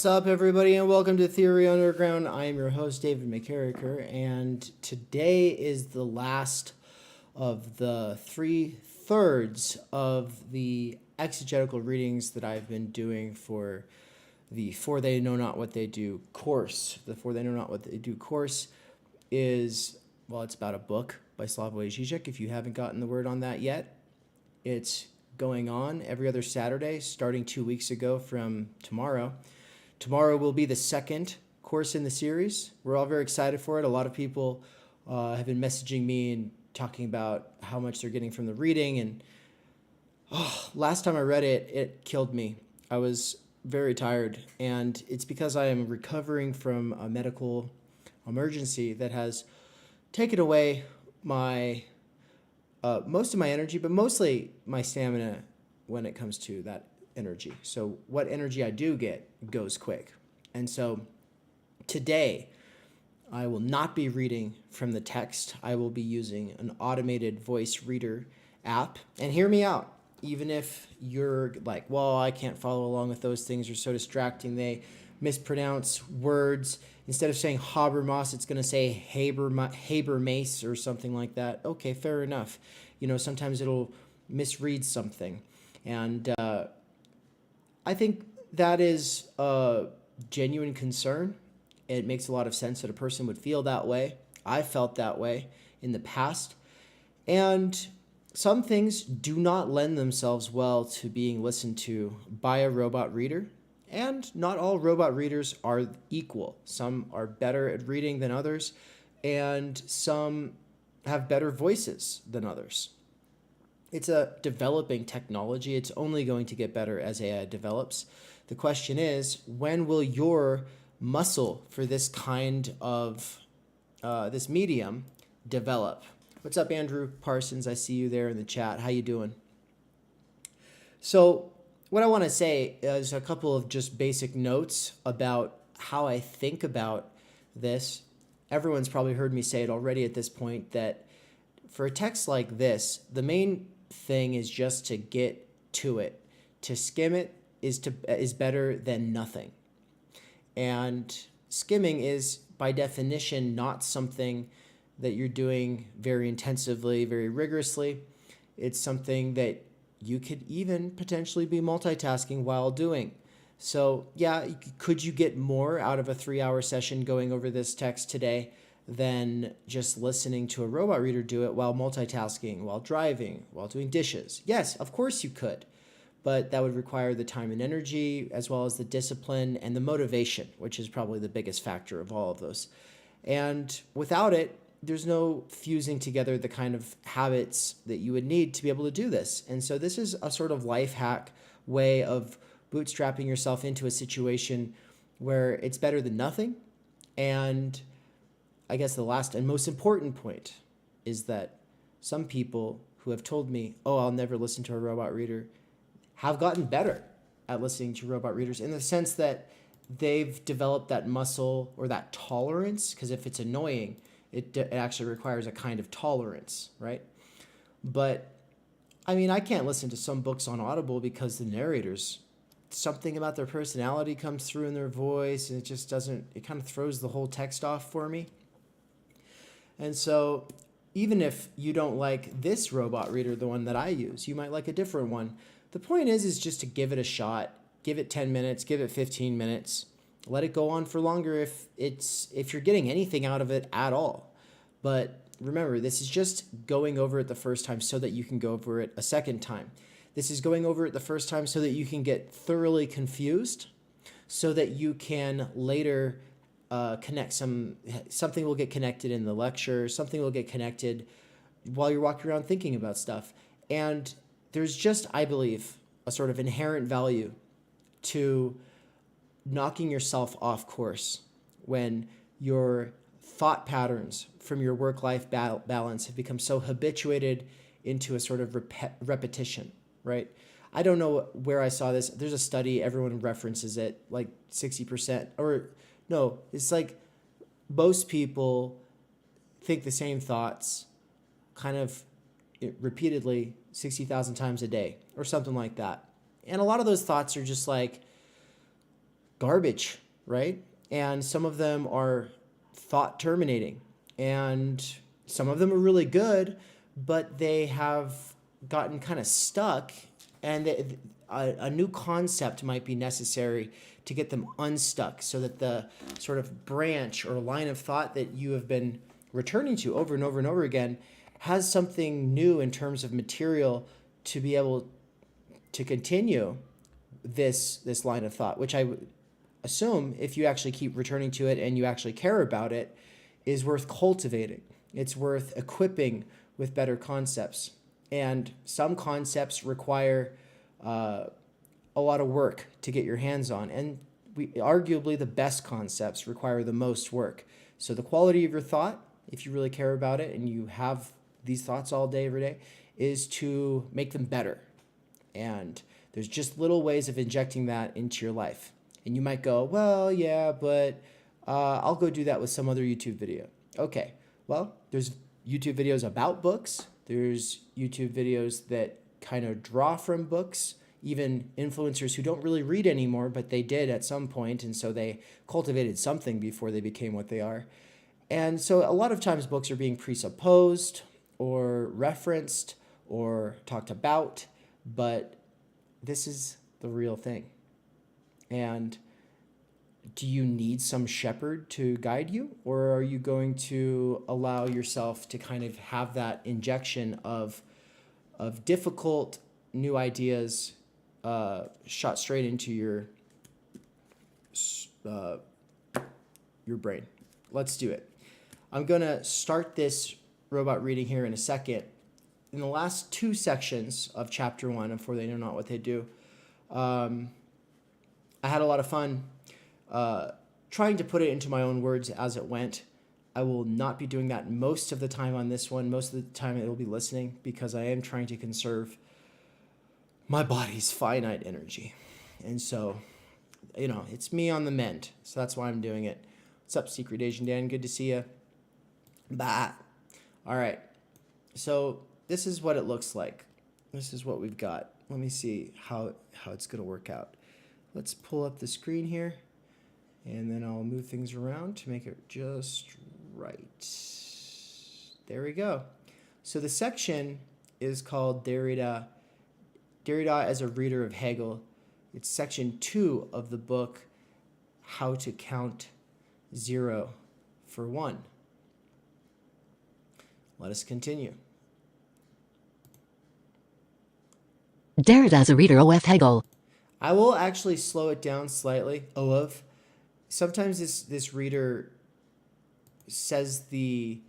What's up, everybody, and welcome to Theory Underground. I am your host, David McCarricker, and today is the last of the 3/3 of the exegetical readings that I've been doing for the For They Know Not What They Do course. The For They Know Not What They Do course is, well, it's about a book by Slavoj Žižek. If you haven't gotten the word on that yet, it's going on every other Saturday, starting 2 weeks ago from tomorrow. Tomorrow will be the second course in the series. We're all very excited for it. A lot of people have been messaging me and talking about how much they're getting from the reading. And last time I read it, it killed me. I was very tired. And it's because I am recovering from a medical emergency that has taken away my most of my energy, but mostly my stamina when it comes to that energy. So what energy I do get goes quick. And so today I will not be reading from the text. I will be using an automated voice reader app. And hear me out. Even if you're like, well, I can't follow along with those things, they're so distracting. They mispronounce words. Instead of saying Habermas, it's going to say Habermas or something like that. Okay, fair enough. You know, sometimes it'll misread something. And I think that is a genuine concern. It makes a lot of sense that a person would feel that way. I felt that way in the past. And some things do not lend themselves well to being listened to by a robot reader. And not all robot readers are equal. Some are better at reading than others, and some have better voices than others. It's a developing technology. It's only going to get better as AI develops. The question is, when will your muscle for this kind of this medium develop? What's up, Andrew Parsons? I see you there in the chat. How you doing? So what I want to say is a couple of just basic notes about how I think about this. Everyone's probably heard me say it already at this point, that for a text like this, the main thing is just to get to it. To skim it is better than nothing. And skimming is, by definition, not something that you're doing very intensively, very rigorously. It's something that you could even potentially be multitasking while doing. So yeah, could you get more out of a 3-hour session going over this text today than just listening to a robot reader do it while multitasking, while driving, while doing dishes? Yes, of course you could. But that would require the time and energy, as well as the discipline and the motivation, which is probably the biggest factor of all of those. And without it, there's no fusing together the kind of habits that you would need to be able to do this. And so this is a sort of life hack way of bootstrapping yourself into a situation where it's better than nothing. And I guess the last and most important point is that some people who have told me, oh, I'll never listen to a robot reader, have gotten better at listening to robot readers, in the sense that they've developed that muscle or that tolerance, because if it's annoying, it actually requires a kind of tolerance, right? But, I mean, I can't listen to some books on Audible because the narrators, something about their personality comes through in their voice, and it just doesn't, it kind of throws the whole text off for me. And so, even if you don't like this robot reader, the one that I use, you might like a different one. The point is just to give it a shot. Give it 10 minutes, give it 15 minutes. Let it go on for longer if you're getting anything out of it at all. But remember, this is just going over it the first time so that you can go over it a second time. This is going over it the first time so that you can get thoroughly confused, so that you can later connect something will get connected in the lecture, something will get connected while you're walking around thinking about stuff. And there's just, I believe, a sort of inherent value to knocking yourself off course when your thought patterns from your work-life balance have become so habituated into a sort of repetition, right? I don't know where I saw this. There's a study, everyone references it, like 60%, or no, it's like most people think the same thoughts kind of repeatedly 60,000 times a day or something like that. And a lot of those thoughts are just like, garbage, right? And some of them are thought terminating, and some of them are really good, but they have gotten kind of stuck, and a new concept might be necessary to get them unstuck, so that the sort of branch or line of thought that you have been returning to over and over and over again has something new in terms of material to be able to continue this line of thought, which I would assume, if you actually keep returning to it and you actually care about it, is worth cultivating. It's worth equipping with better concepts. And some concepts require a lot of work to get your hands on. And arguably the best concepts require the most work. So the quality of your thought, if you really care about it and you have these thoughts all day, every day, is to make them better. And there's just little ways of injecting that into your life. And you might go, well, yeah, but I'll go do that with some other YouTube video. Okay, well, there's YouTube videos about books. There's YouTube videos that kind of draw from books, even influencers who don't really read anymore, but they did at some point, and so they cultivated something before they became what they are. And so a lot of times books are being presupposed or referenced or talked about, but this is the real thing. And do you need some shepherd to guide you, or are you going to allow yourself to kind of have that injection of difficult new ideas shot straight into your brain? Let's do it. I'm going to start this robot reading here in a second. In the last two sections of chapter 1, of For They Know Not What They Do, I had a lot of fun trying to put it into my own words as it went. I will not be doing that most of the time on this one. Most of the time it will be listening, because I am trying to conserve my body's finite energy. And so, it's me on the mend. So that's why I'm doing it. What's up, Secret Asian Dan? Good to see you. Bah. All right. So this is what it looks like. This is what we've got. Let me see how it's going to work out. Let's pull up the screen here, and then I'll move things around to make it just right. There we go. So the section is called Derrida as a Reader of Hegel. It's section 2 of the book, How to Count 0 for 1. Let us continue. Derrida as a Reader of Hegel. I will actually slow it down slightly. Sometimes this reader says the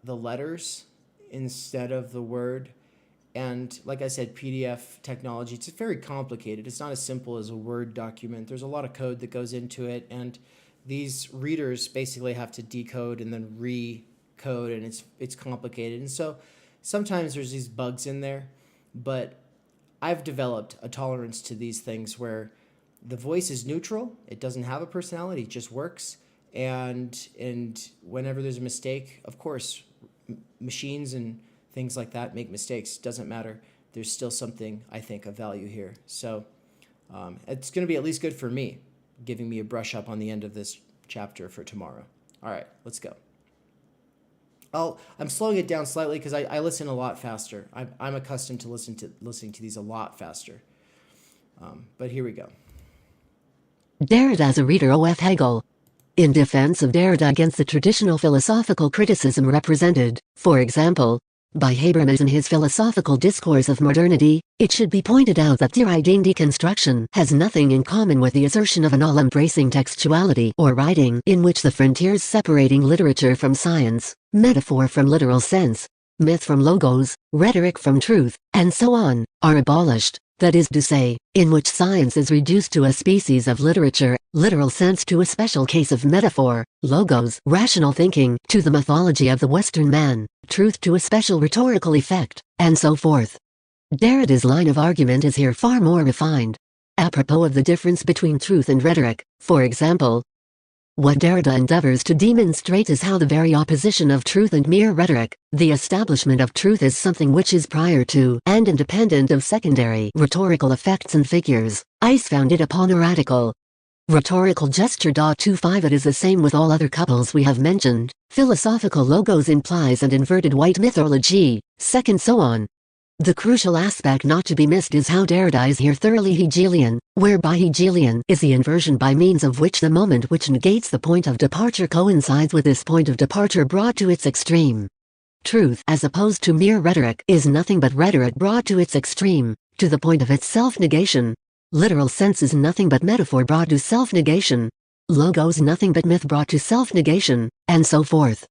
letters instead of the word, and like I said, PDF technology, it's very complicated. It's not as simple as a Word document. There's a lot of code that goes into it, and these readers basically have to decode and then recode, and it's complicated. And so sometimes there's these bugs in there, but I've developed a tolerance to these things where the voice is neutral. It doesn't have a personality. It just works. And whenever there's a mistake, of course, machines and things like that make mistakes. Doesn't matter. There's still something, I think, of value here. So it's going to be at least good for me, giving me a brush up on the end of this chapter for tomorrow. All right, let's go. I'm slowing it down slightly because I listen a lot faster. I'm accustomed to listening to these a lot faster. But here we go. Derrida as a Reader of Hegel. In defense of Derrida against the traditional philosophical criticism represented, for example, by Habermas in his philosophical discourse of modernity, it should be pointed out that Derridean deconstruction has nothing in common with the assertion of an all-embracing textuality or writing in which the frontiers separating literature from science, metaphor from literal sense, myth from logos, rhetoric from truth, and so on, are abolished, that is to say, in which science is reduced to a species of literature, literal sense to a special case of metaphor, logos, rational thinking, to the mythology of the Western man, truth to a special rhetorical effect, and so forth. Derrida's line of argument is here far more refined. Apropos of the difference between truth and rhetoric, for example, what Derrida endeavors to demonstrate is how the very opposition of truth and mere rhetoric, the establishment of truth as something which is prior to and independent of secondary rhetorical effects and figures, is founded upon a radical, Rhetorical gesture. 25 It is the same with all other couples we have mentioned. Philosophical logos implies and inverted white mythology, second so on. The crucial aspect not to be missed is how Derrida is here thoroughly Hegelian, whereby Hegelian is the inversion by means of which the moment which negates the point of departure coincides with this point of departure brought to its extreme. Truth, as opposed to mere rhetoric, is nothing but rhetoric brought to its extreme, to the point of its self-negation. Literal sense is nothing but metaphor brought to self-negation. Logos nothing but myth brought to self-negation, and so forth.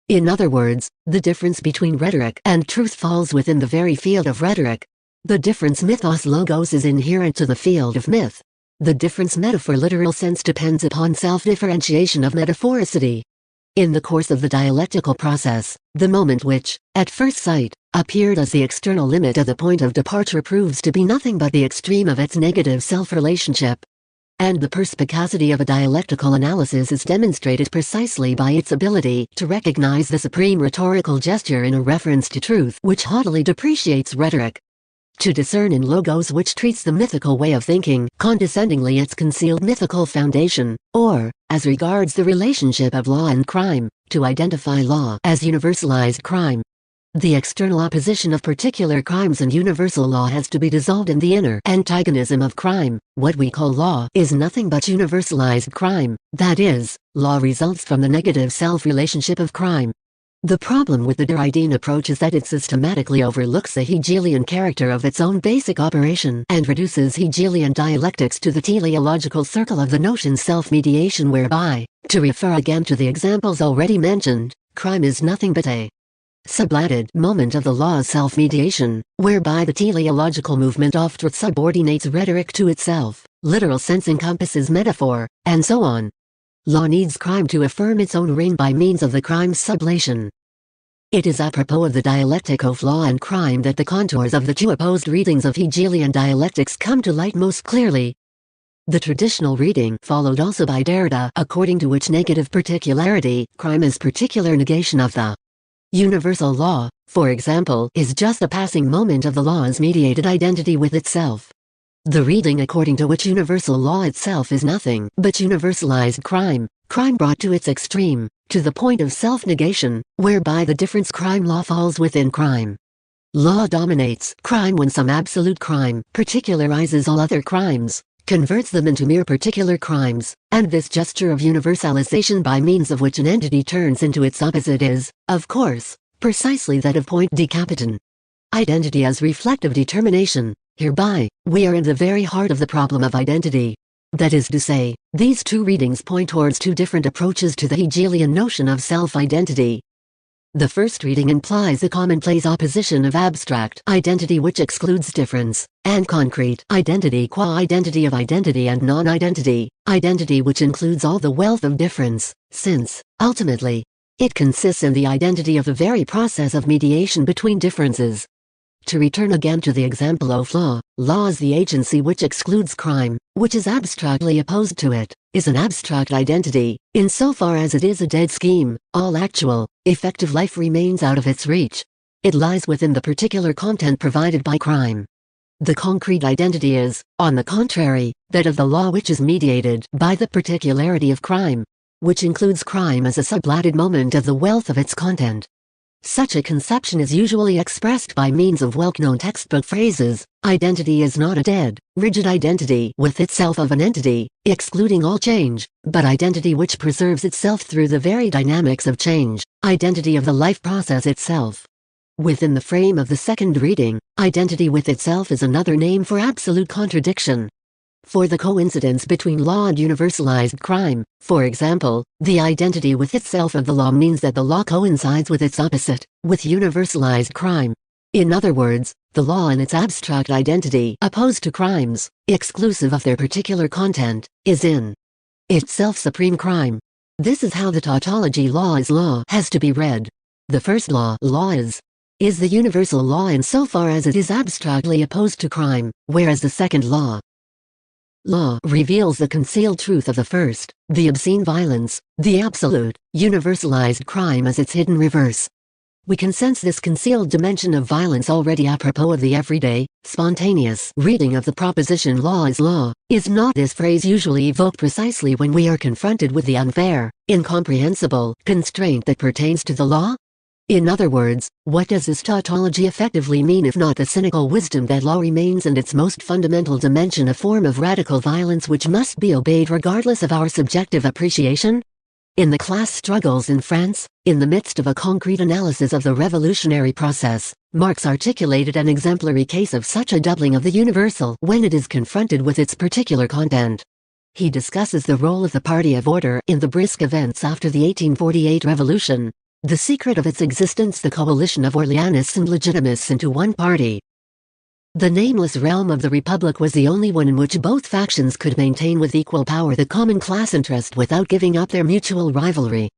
In other words, the difference between rhetoric and truth falls within the very field of rhetoric. The difference mythos-logos is inherent to the field of myth. The difference metaphor-literal sense depends upon self-differentiation of metaphoricity. In the course of the dialectical process, the moment which, at first sight, appeared as the external limit of the point of departure proves to be nothing but the extreme of its negative self-relationship. And the perspicacity of a dialectical analysis is demonstrated precisely by its ability to recognize the supreme rhetorical gesture in a reference to truth which haughtily depreciates rhetoric. To discern in logos which treats the mythical way of thinking condescendingly its concealed mythical foundation, or, as regards the relationship of law and crime, to identify law as universalized crime. The external opposition of particular crimes and universal law has to be dissolved in the inner antagonism of crime. What we call law is nothing but universalized crime, that is, law results from the negative self-relationship of crime. The problem with the Derridean approach is that it systematically overlooks the Hegelian character of its own basic operation and reduces Hegelian dialectics to the teleological circle of the notion self-mediation whereby, to refer again to the examples already mentioned, crime is nothing but a sublated moment of the law's self-mediation, whereby the teleological movement oft subordinates rhetoric to itself, literal sense encompasses metaphor, and so on. Law needs crime to affirm its own reign by means of the crime's sublation. It is apropos of the dialectic of law and crime that the contours of the two opposed readings of Hegelian dialectics come to light most clearly. The traditional reading, followed also by Derrida, according to which negative particularity, crime is particular negation of the universal law, for example, is just a passing moment of the law's mediated identity with itself. The reading according to which universal law itself is nothing but universalized crime, crime brought to its extreme, to the point of self-negation, whereby the difference crime-law falls within crime. Law dominates crime when some absolute crime particularizes all other crimes, converts them into mere particular crimes, and this gesture of universalization by means of which an entity turns into its opposite is, of course, precisely that of point de capitam. Identity as reflective determination. Hereby, we are in the very heart of the problem of identity. That is to say, these two readings point towards two different approaches to the Hegelian notion of self-identity. The first reading implies a commonplace opposition of abstract identity which excludes difference, and concrete identity qua identity of identity and non-identity, identity which includes all the wealth of difference, since, ultimately, it consists in the identity of the very process of mediation between differences. To return again to the example of law, law is the agency which excludes crime, which is abstractly opposed to it, is an abstract identity. Insofar as it is a dead scheme, all actual, effective life remains out of its reach. It lies within the particular content provided by crime. The concrete identity is, on the contrary, that of the law which is mediated by the particularity of crime, which includes crime as a sublated moment of the wealth of its content. Such a conception is usually expressed by means of well-known textbook phrases. Identity is not a dead, rigid identity with itself of an entity, excluding all change, but identity which preserves itself through the very dynamics of change, identity of the life process itself. Within the frame of the second reading, identity with itself is another name for absolute contradiction. For the coincidence between law and universalized crime, for example, the identity with itself of the law means that the law coincides with its opposite, with universalized crime. In other words, the law and its abstract identity, opposed to crimes, exclusive of their particular content, is in itself supreme crime. This is how the tautology law has to be read. The first law is the universal law insofar as it is abstractly opposed to crime, whereas the second law reveals the concealed truth of the first, the obscene violence, the absolute, universalized crime as its hidden reverse. We can sense this concealed dimension of violence already apropos of the everyday, spontaneous reading of the proposition law is law. Is not this phrase usually evoked precisely when we are confronted with the unfair, incomprehensible constraint that pertains to the law? In other words, what does this tautology effectively mean if not the cynical wisdom that law remains in its most fundamental dimension a form of radical violence which must be obeyed regardless of our subjective appreciation? In the class struggles in France, in the midst of a concrete analysis of the revolutionary process, Marx articulated an exemplary case of such a doubling of the universal when it is confronted with its particular content. He discusses the role of the party of order in the brisk events after the 1848 revolution, the secret of its existence, the coalition of Orleanists and Legitimists into one party. The nameless realm of the Republic was the only one in which both factions could maintain with equal power the common class interest without giving up their mutual rivalry.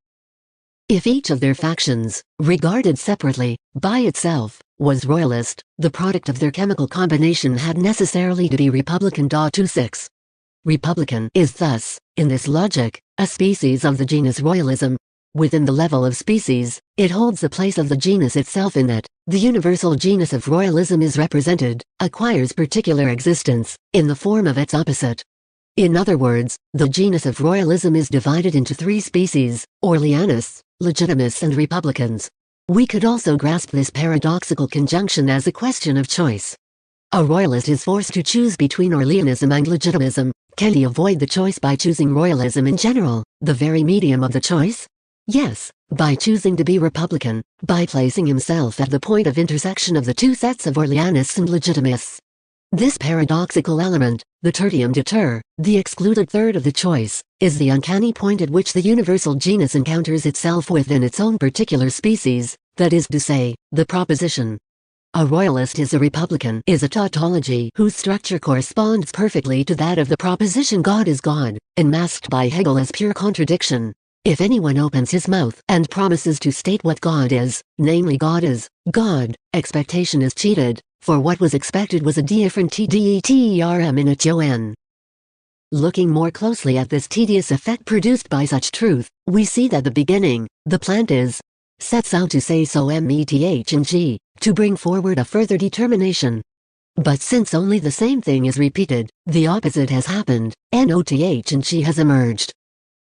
If each of their factions, regarded separately, by itself, was royalist, the product of their chemical combination had necessarily to be Republican. 26. Republican is thus, in this logic, a species of the genus royalism. Within the level of species, it holds the place of the genus itself in that, the universal genus of royalism is represented, acquires particular existence, in the form of its opposite. In other words, the genus of royalism is divided into three species, Orleanists, Legitimists and Republicans. We could also grasp this paradoxical conjunction as a question of choice. A royalist is forced to choose between Orleanism and Legitimism. Can he avoid the choice by choosing royalism in general, the very medium of the choice? Yes, by choosing to be Republican, by placing himself at the point of intersection of the two sets of Orleanists and Legitimists. This paradoxical element, the tertium deter, the excluded third of the choice, is the uncanny point at which the universal genus encounters itself within its own particular species, that is to say, the proposition. A royalist is a Republican is a tautology whose structure corresponds perfectly to that of the proposition God is God, unmasked by Hegel as pure contradiction. If anyone opens his mouth and promises to state what God is, namely God is God, expectation is cheated, for what was expected was a different term in its on. Looking more closely at this tedious effect produced by such truth, we see that the beginning, the plant is, sets out to say so meth and g, to bring forward a further determination. But since only the same thing is repeated, the opposite has happened, noth and g has emerged.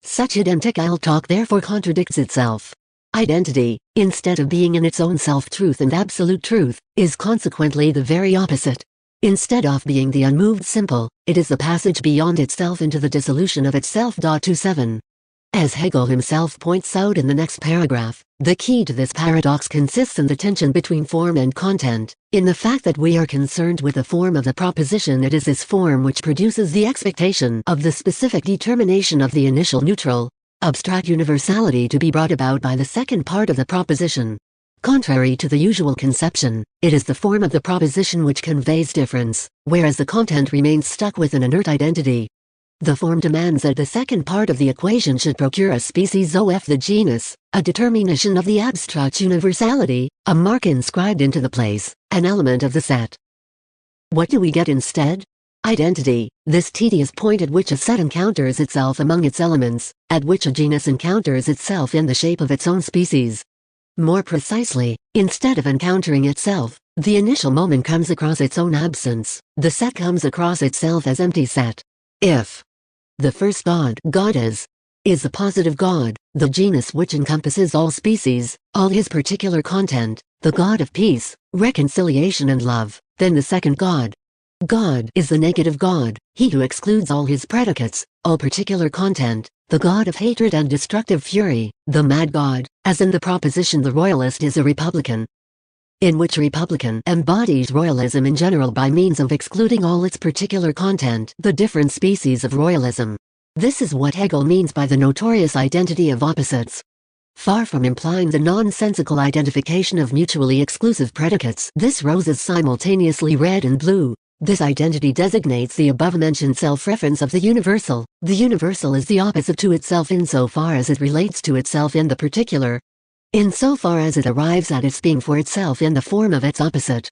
Such identical talk therefore contradicts itself. Identity, instead of being in its own self-truth and absolute truth, is consequently the very opposite. Instead of being the unmoved simple, it is the passage beyond itself into the dissolution of itself. 27. As Hegel himself points out in the next paragraph, the key to this paradox consists in the tension between form and content, in the fact that we are concerned with the form of the proposition. It is this form which produces the expectation of the specific determination of the initial neutral, abstract universality to be brought about by the second part of the proposition. Contrary to the usual conception, it is the form of the proposition which conveys difference, whereas the content remains stuck with an inert identity. The form demands that the second part of the equation should procure a species of the genus, a determination of the abstract universality, a mark inscribed into the place, an element of the set. What do we get instead? Identity, this tedious point at which a set encounters itself among its elements, at which a genus encounters itself in the shape of its own species. More precisely, instead of encountering itself, the initial moment comes across its own absence, the set comes across itself as empty set. If the first God is the positive God, the genus which encompasses all species, all his particular content, the God of peace, reconciliation and love, then the second God is the negative God, he who excludes all his predicates, all particular content, the God of hatred and destructive fury, the mad God, as in the proposition the royalist is a Republican, in which Republican embodies royalism in general by means of excluding all its particular content, the different species of royalism. This is what Hegel means by the notorious identity of opposites. Far from implying the nonsensical identification of mutually exclusive predicates, this rose is simultaneously red and blue. This identity designates the above-mentioned self-reference of the universal. The universal is the opposite to itself insofar as it relates to itself in the particular, insofar as it arrives at its being for itself in the form of its opposite.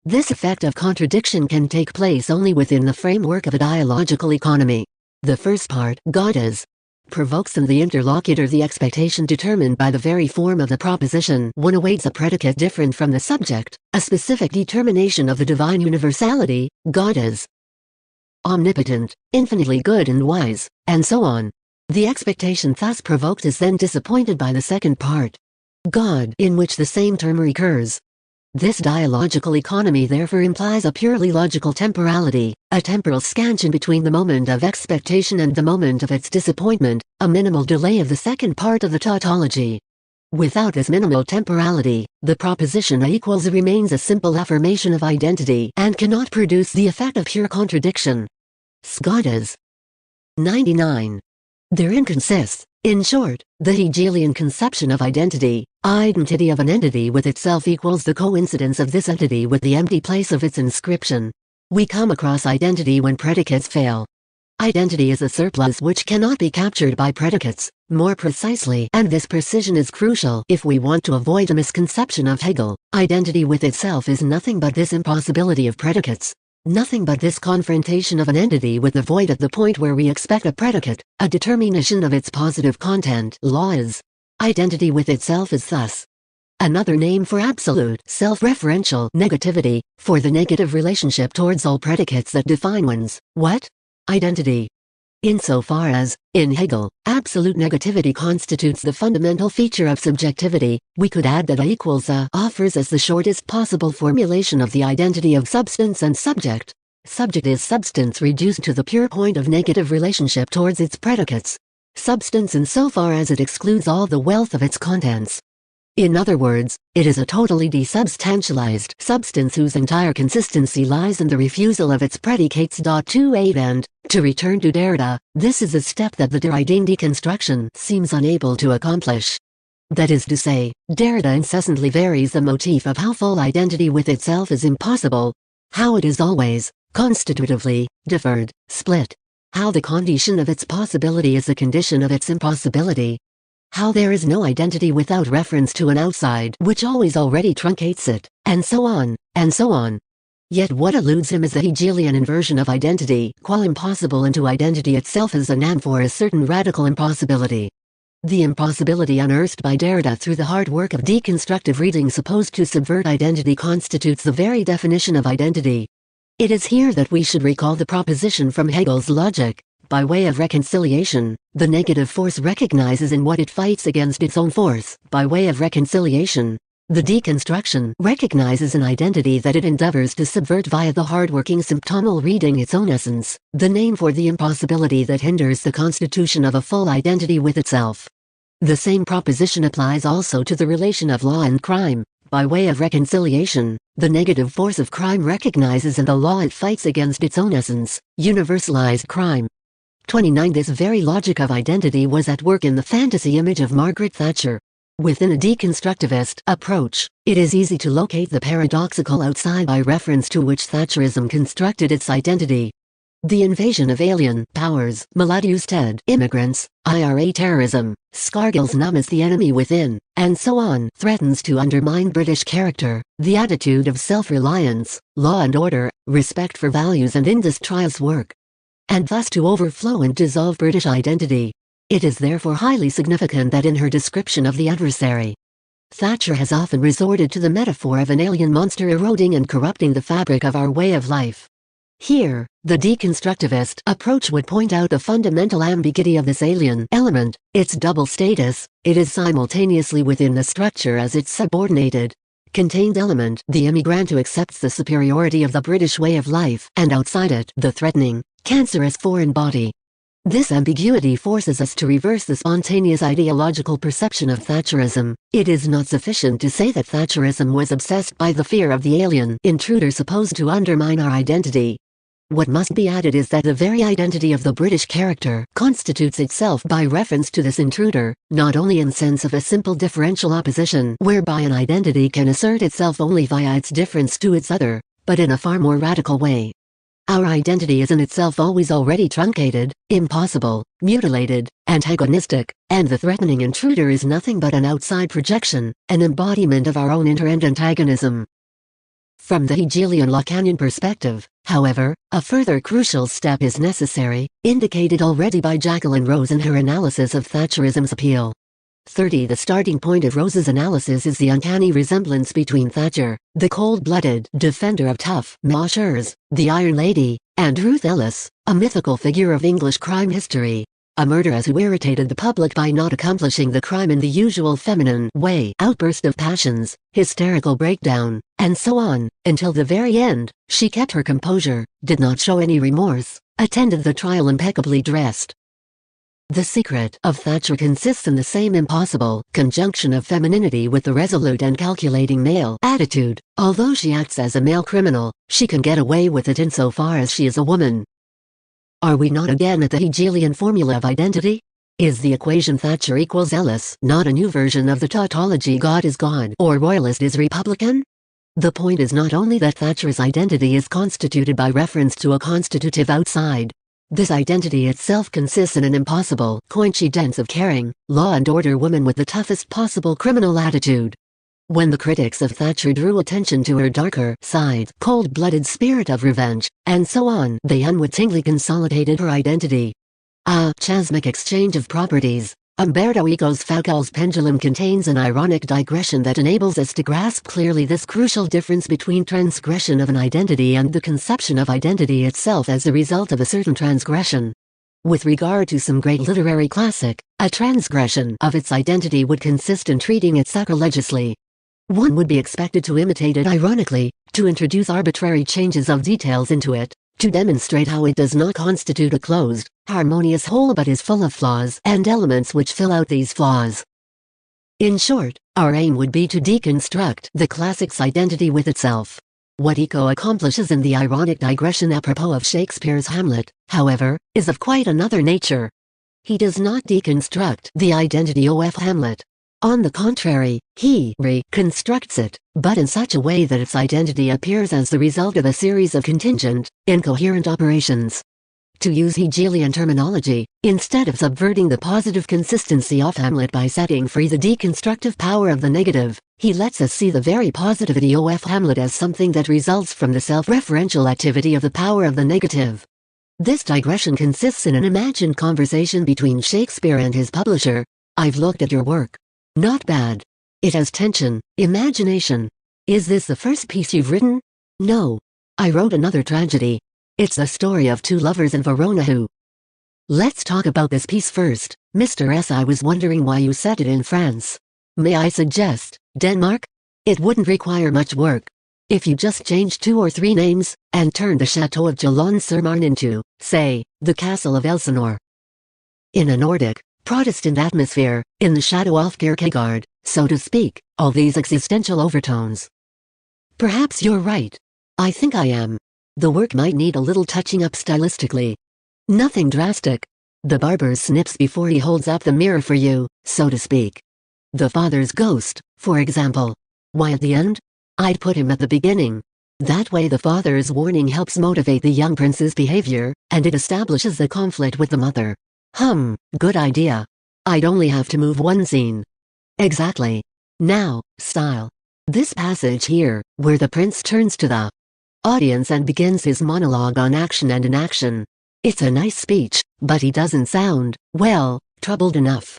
This effect of contradiction can take place only within the framework of a dialogical economy. The first part, God is, provokes in the interlocutor the expectation determined by the very form of the proposition. One awaits a predicate different from the subject, a specific determination of the divine universality, God is omnipotent, infinitely good and wise, and so on. The expectation thus provoked is then disappointed by the second part, God, in which the same term recurs. This dialogical economy therefore implies a purely logical temporality, a temporal scansion between the moment of expectation and the moment of its disappointment, a minimal delay of the second part of the tautology. Without this minimal temporality, the proposition A equals remains a simple affirmation of identity and cannot produce the effect of pure contradiction. God is 99. Therein consists, in short, the Hegelian conception of identity. Identity of an entity with itself equals the coincidence of this entity with the empty place of its inscription. We come across identity when predicates fail. Identity is a surplus which cannot be captured by predicates, more precisely, and this precision is crucial if we want to avoid a misconception of Hegel. Identity with itself is nothing but this impossibility of predicates. Nothing but this confrontation of an entity with the void at the point where we expect a predicate, a determination of its positive content. Law is. Identity with itself is thus another name for absolute, self-referential negativity, for the negative relationship towards all predicates that define one's, what? Identity. Insofar as, in Hegel, absolute negativity constitutes the fundamental feature of subjectivity, we could add that A equals A offers as the shortest possible formulation of the identity of substance and subject. Subject is substance reduced to the pure point of negative relationship towards its predicates. Substance insofar as it excludes all the wealth of its contents. In other words, it is a totally desubstantialized substance whose entire consistency lies in the refusal of its predicates. 28 And, to return to Derrida, this is a step that the Derridian deconstruction seems unable to accomplish. That is to say, Derrida incessantly varies the motif of how full identity with itself is impossible, how it is always, constitutively, differed, split, how the condition of its possibility is the condition of its impossibility, how there is no identity without reference to an outside which always already truncates it, and so on, and so on. Yet what eludes him is the Hegelian inversion of identity, qual impossible into identity itself as a noun for a certain radical impossibility. The impossibility unearthed by Derrida through the hard work of deconstructive reading supposed to subvert identity constitutes the very definition of identity. It is here that we should recall the proposition from Hegel's logic. By way of reconciliation, the negative force recognizes in what it fights against its own force. By way of reconciliation, the deconstruction recognizes an identity that it endeavors to subvert via the hard-working symptomal reading its own essence, the name for the impossibility that hinders the constitution of a full identity with itself. The same proposition applies also to the relation of law and crime. By way of reconciliation, the negative force of crime recognizes in the law it fights against its own essence, universalized crime. 29 This very logic of identity was at work in the fantasy image of Margaret Thatcher. Within a deconstructivist approach, it is easy to locate the paradoxical outside by reference to which Thatcherism constructed its identity. The invasion of alien powers, Maladusted, immigrants, IRA terrorism, Scargill's numb as the enemy within, and so on, threatens to undermine British character, the attitude of self-reliance, law and order, respect for values and industrious work, and thus to overflow and dissolve British identity. It is therefore highly significant that in her description of the adversary, Thatcher has often resorted to the metaphor of an alien monster eroding and corrupting the fabric of our way of life. Here, the deconstructivist approach would point out the fundamental ambiguity of this alien element, its double status. It is simultaneously within the structure as its subordinated, contained element, the immigrant who accepts the superiority of the British way of life, and outside it, the threatening, cancerous foreign body. This ambiguity forces us to reverse the spontaneous ideological perception of Thatcherism. It is not sufficient to say that Thatcherism was obsessed by the fear of the alien intruder supposed to undermine our identity. What must be added is that the very identity of the British character constitutes itself by reference to this intruder, not only in sense of a simple differential opposition whereby an identity can assert itself only via its difference to its other, but in a far more radical way. Our identity is in itself always already truncated, impossible, mutilated, antagonistic, and the threatening intruder is nothing but an outside projection, an embodiment of our own inherent antagonism. From the Hegelian-Lacanian perspective, however, a further crucial step is necessary, indicated already by Jacqueline Rose in her analysis of Thatcherism's appeal. 30. The starting point of Rose's analysis is the uncanny resemblance between Thatcher, the cold-blooded defender of tough measures, the Iron Lady, and Ruth Ellis, a mythical figure of English crime history. A murderess who irritated the public by not accomplishing the crime in the usual feminine way. Outburst of passions, hysterical breakdown, and so on, until the very end. She kept her composure, did not show any remorse, attended the trial impeccably dressed. The secret of Thatcher consists in the same impossible conjunction of femininity with the resolute and calculating male attitude. Although she acts as a male criminal, she can get away with it insofar as she is a woman. Are we not again at the Hegelian formula of identity? Is the equation Thatcher equals Ellis not a new version of the tautology God is God or royalist is Republican? The point is not only that Thatcher's identity is constituted by reference to a constitutive outside. This identity itself consists in an impossible coincidence of caring, law and order woman with the toughest possible criminal attitude. When the critics of Thatcher drew attention to her darker side, cold-blooded spirit of revenge, and so on, they unwittingly consolidated her identity. A chasmic exchange of properties. Umberto Eco's Foucault's pendulum contains an ironic digression that enables us to grasp clearly this crucial difference between transgression of an identity and the conception of identity itself as the result of a certain transgression. With regard to some great literary classic, a transgression of its identity would consist in treating it sacrilegiously. One would be expected to imitate it ironically, to introduce arbitrary changes of details into it, to demonstrate how it does not constitute a closed, harmonious whole but is full of flaws and elements which fill out these flaws. In short, our aim would be to deconstruct the classic's identity with itself. What Eco accomplishes in the ironic digression apropos of Shakespeare's Hamlet, however, is of quite another nature. He does not deconstruct the identity of Hamlet. On the contrary, he reconstructs it, but in such a way that its identity appears as the result of a series of contingent, incoherent operations. To use Hegelian terminology, instead of subverting the positive consistency of Hamlet by setting free the deconstructive power of the negative, he lets us see the very positivity of Hamlet as something that results from the self-referential activity of the power of the negative. This digression consists in an imagined conversation between Shakespeare and his publisher. I've looked at your work. Not bad. It has tension, imagination. Is this the first piece you've written? No. I wrote another tragedy. It's the story of two lovers in Verona who... Let's talk about this piece first, Mr. S. I was wondering why you set it in France. May I suggest, Denmark? It wouldn't require much work. If you just changed 2 or 3 names, and turned the Chateau of Chalon-sur-Marne into, say, the Castle of Elsinore. In a Nordic, Protestant atmosphere, in the shadow of Kierkegaard, so to speak, all these existential overtones. Perhaps you're right. I think I am. The work might need a little touching up stylistically. Nothing drastic. The barber snips before he holds up the mirror for you, so to speak. The father's ghost, for example. Why at the end? I'd put him at the beginning. That way the father's warning helps motivate the young prince's behavior, and it establishes the conflict with the mother. Good idea. I'd only have to move one scene. Exactly. Now, style. This passage here, where the prince turns to the audience and begins his monologue on action and inaction. It's a nice speech, but he doesn't sound, well, troubled enough.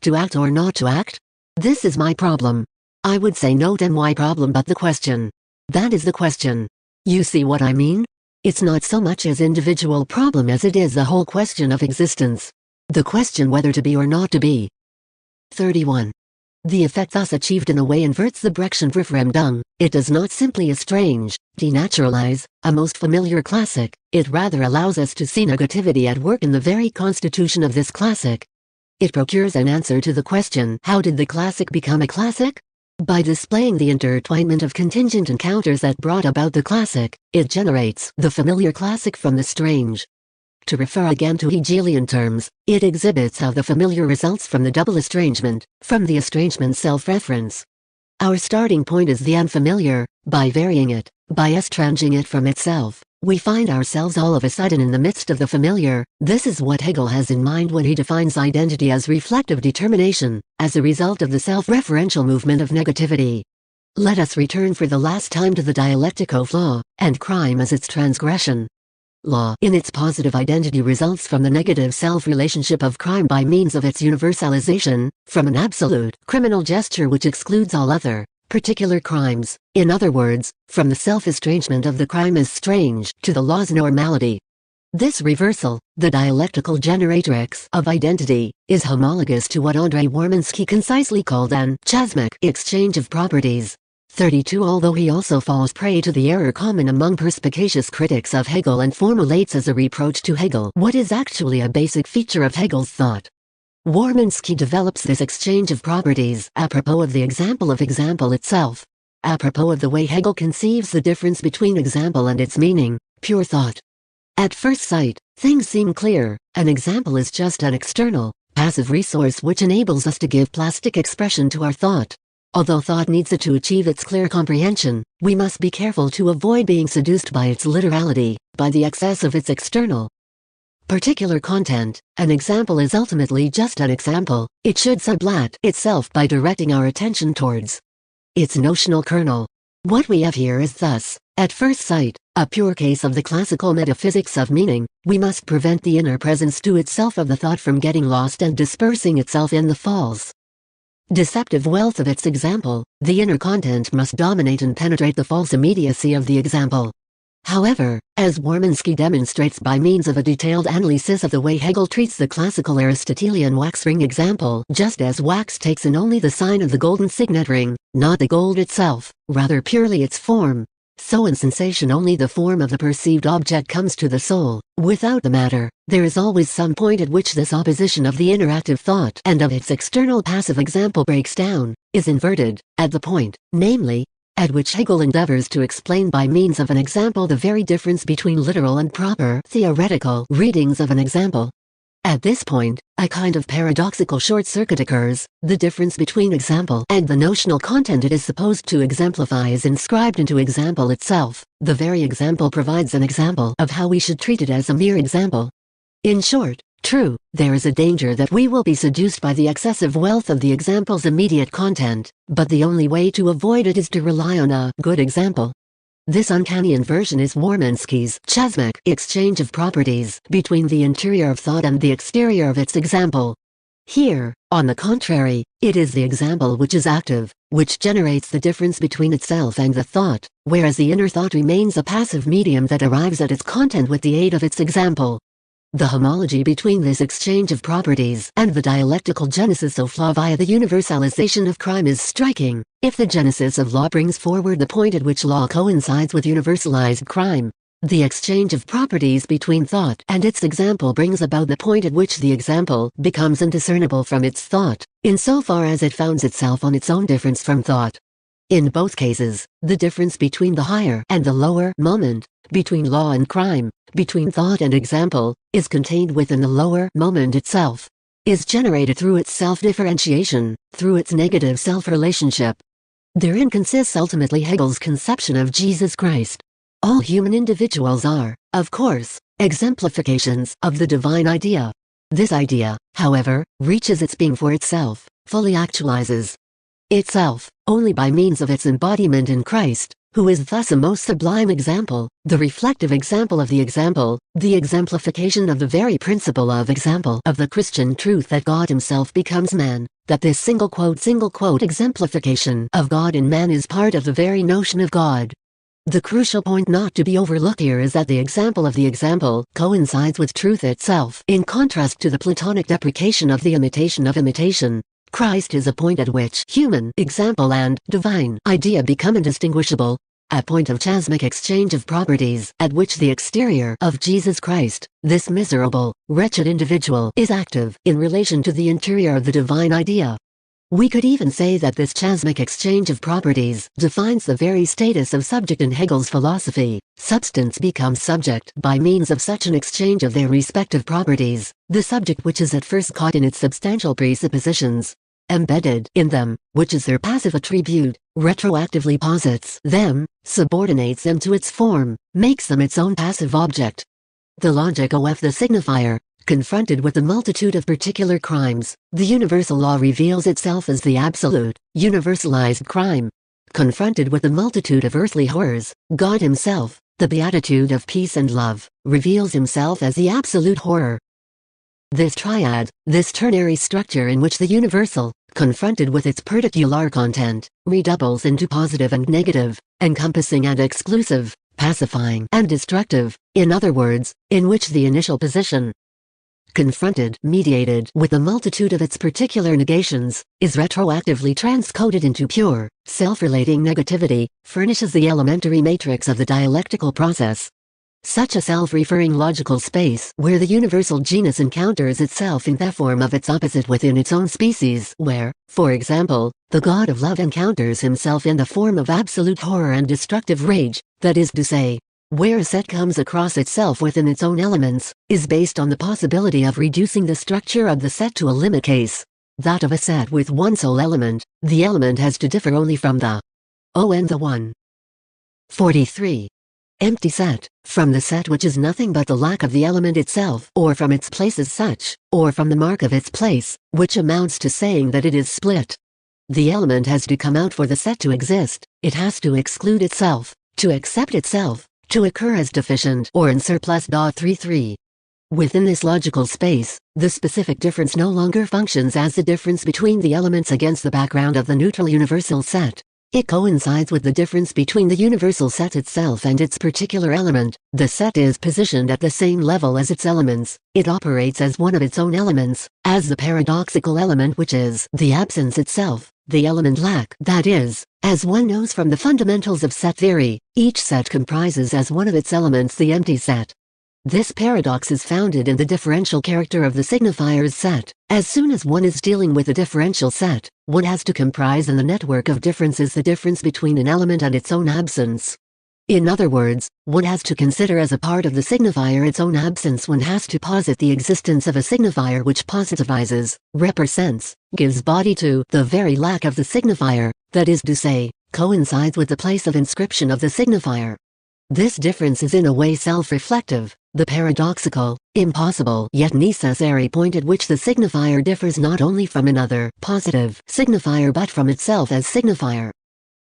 To act or not to act? This is my problem. I would say not my problem but the question. That is the question. You see what I mean? It's not so much his individual problem as it is the whole question of existence. The question whether to be or not to be. 31. The effect thus achieved in a way inverts the Brechtschen-Verfremdung. It does not simply estrange, denaturalize, a most familiar classic, it rather allows us to see negativity at work in the very constitution of this classic. It procures an answer to the question, how did the classic become a classic? By displaying the intertwinement of contingent encounters that brought about the classic, it generates the familiar classic from the strange. To refer again to Hegelian terms, it exhibits how the familiar results from the double estrangement, from the estrangement's self-reference. Our starting point is the unfamiliar. By varying it, by estranging it from itself, we find ourselves all of a sudden in the midst of the familiar. This is what Hegel has in mind when he defines identity as reflective determination, as a result of the self-referential movement of negativity. Let us return for the last time to the dialectic of law, and crime as its transgression. Law in its positive identity results from the negative self-relationship of crime by means of its universalization, from an absolute criminal gesture which excludes all other particular crimes, in other words, from the self-estrangement of the crime as strange to the law's normality. This reversal, the dialectical generatrix of identity, is homologous to what Andrei Warminsky concisely called an chasmic exchange of properties. 32 Although he also falls prey to the error common among perspicacious critics of Hegel and formulates as a reproach to Hegel what is actually a basic feature of Hegel's thought. Warminsky develops this exchange of properties apropos of the example of example itself, apropos of the way Hegel conceives the difference between example and its meaning, pure thought. At first sight, things seem clear. An example is just an external, passive resource which enables us to give plastic expression to our thought. Although thought needs it to achieve its clear comprehension, we must be careful to avoid being seduced by its literality, by the excess of its external particular content. An example is ultimately just an example. It should sublat itself by directing our attention towards its notional kernel. What we have here is thus, at first sight, a pure case of the classical metaphysics of meaning. We must prevent the inner presence to itself of the thought from getting lost and dispersing itself in the false deceptive wealth of its example. The inner content must dominate and penetrate the false immediacy of the example. However, as Warminsky demonstrates by means of a detailed analysis of the way Hegel treats the classical Aristotelian wax ring example, just as wax takes in only the sign of the golden signet ring, not the gold itself, rather purely its form, so in sensation only the form of the perceived object comes to the soul. Without the matter, there is always some point at which this opposition of the inner active thought and of its external passive example breaks down, is inverted, at the point, namely, at which Hegel endeavors to explain by means of an example the very difference between literal and proper theoretical readings of an example. At this point, a kind of paradoxical short circuit occurs. The difference between example and the notional content it is supposed to exemplify is inscribed into example itself. The very example provides an example of how we should treat it as a mere example. In short, true, there is a danger that we will be seduced by the excessive wealth of the example's immediate content, but the only way to avoid it is to rely on a good example. This uncanny inversion is Warminsky's chasmic exchange of properties between the interior of thought and the exterior of its example. Here, on the contrary, it is the example which is active, which generates the difference between itself and the thought, whereas the inner thought remains a passive medium that arrives at its content with the aid of its example. The homology between this exchange of properties and the dialectical genesis of law via the universalization of crime is striking. If the genesis of law brings forward the point at which law coincides with universalized crime, the exchange of properties between thought and its example brings about the point at which the example becomes indiscernible from its thought, insofar as it founds itself on its own difference from thought. In both cases, the difference between the higher and the lower moment, between law and crime, between thought and example, is contained within the lower moment itself, is generated through its self-differentiation, through its negative self-relationship. Therein consists ultimately Hegel's conception of Jesus Christ. All human individuals are, of course, exemplifications of the divine idea. This idea, however, reaches its being for itself, fully actualizes itself, only by means of its embodiment in Christ, who is thus a most sublime example, the reflective example of the example, the exemplification of the very principle of example of the Christian truth that God himself becomes man, that this single quote exemplification of God in man is part of the very notion of God. The crucial point not to be overlooked here is that the example of the example coincides with truth itself. In contrast to the Platonic deprecation of the imitation of imitation, Christ is a point at which human example and divine idea become indistinguishable, a point of chasmic exchange of properties at which the exterior of Jesus Christ, this miserable, wretched individual, is active in relation to the interior of the divine idea. We could even say that this chasmic exchange of properties defines the very status of subject in Hegel's philosophy. Substance becomes subject by means of such an exchange of their respective properties, the subject which is at first caught in its substantial presuppositions, embedded in them, which is their passive attribute, retroactively posits them, subordinates them to its form, makes them its own passive object. The logic of the signifier, confronted with the multitude of particular crimes, the universal law reveals itself as the absolute, universalized crime. confronted with a multitude of earthly horrors, God himself, the beatitude of peace and love, reveals himself as the absolute horror. This triad, this ternary structure in which the universal, confronted with its particular content, redoubles into positive and negative, encompassing and exclusive, pacifying and destructive, in other words, in which the initial position, confronted, mediated with a multitude of its particular negations, is retroactively transcoded into pure, self-relating negativity, furnishes the elementary matrix of the dialectical process. Such a self-referring logical space where the universal genus encounters itself in the form of its opposite within its own species, where, for example, the God of love encounters himself in the form of absolute horror and destructive rage, that is to say, where a set comes across itself within its own elements, is based on the possibility of reducing the structure of the set to a limit case, that of a set with one sole element. The element has to differ only from the O and the one. 43. Empty set, from the set which is nothing but the lack of the element itself, or from its place as such, or from the mark of its place, which amounts to saying that it is split. The element has to come out for the set to exist, it has to exclude itself, to accept itself, to occur as deficient or in surplus. 33. Within this logical space, the specific difference no longer functions as the difference between the elements against the background of the neutral universal set. It coincides with the difference between the universal set itself and its particular element. The set is positioned at the same level as its elements. It operates as one of its own elements, as the paradoxical element which is the absence itself, the element lack. That is, as one knows from the fundamentals of set theory, each set comprises as one of its elements the empty set. This paradox is founded in the differential character of the signifier's set. As soon as one is dealing with a differential set, one has to comprise in the network of differences the difference between an element and its own absence. In other words, one has to consider as a part of the signifier its own absence. One has to posit the existence of a signifier which positivizes, represents, gives body to the very lack of the signifier, that is to say, coincides with the place of inscription of the signifier. This difference is in a way self-reflective, the paradoxical, impossible yet necessary point at which the signifier differs not only from another positive signifier but from itself as signifier.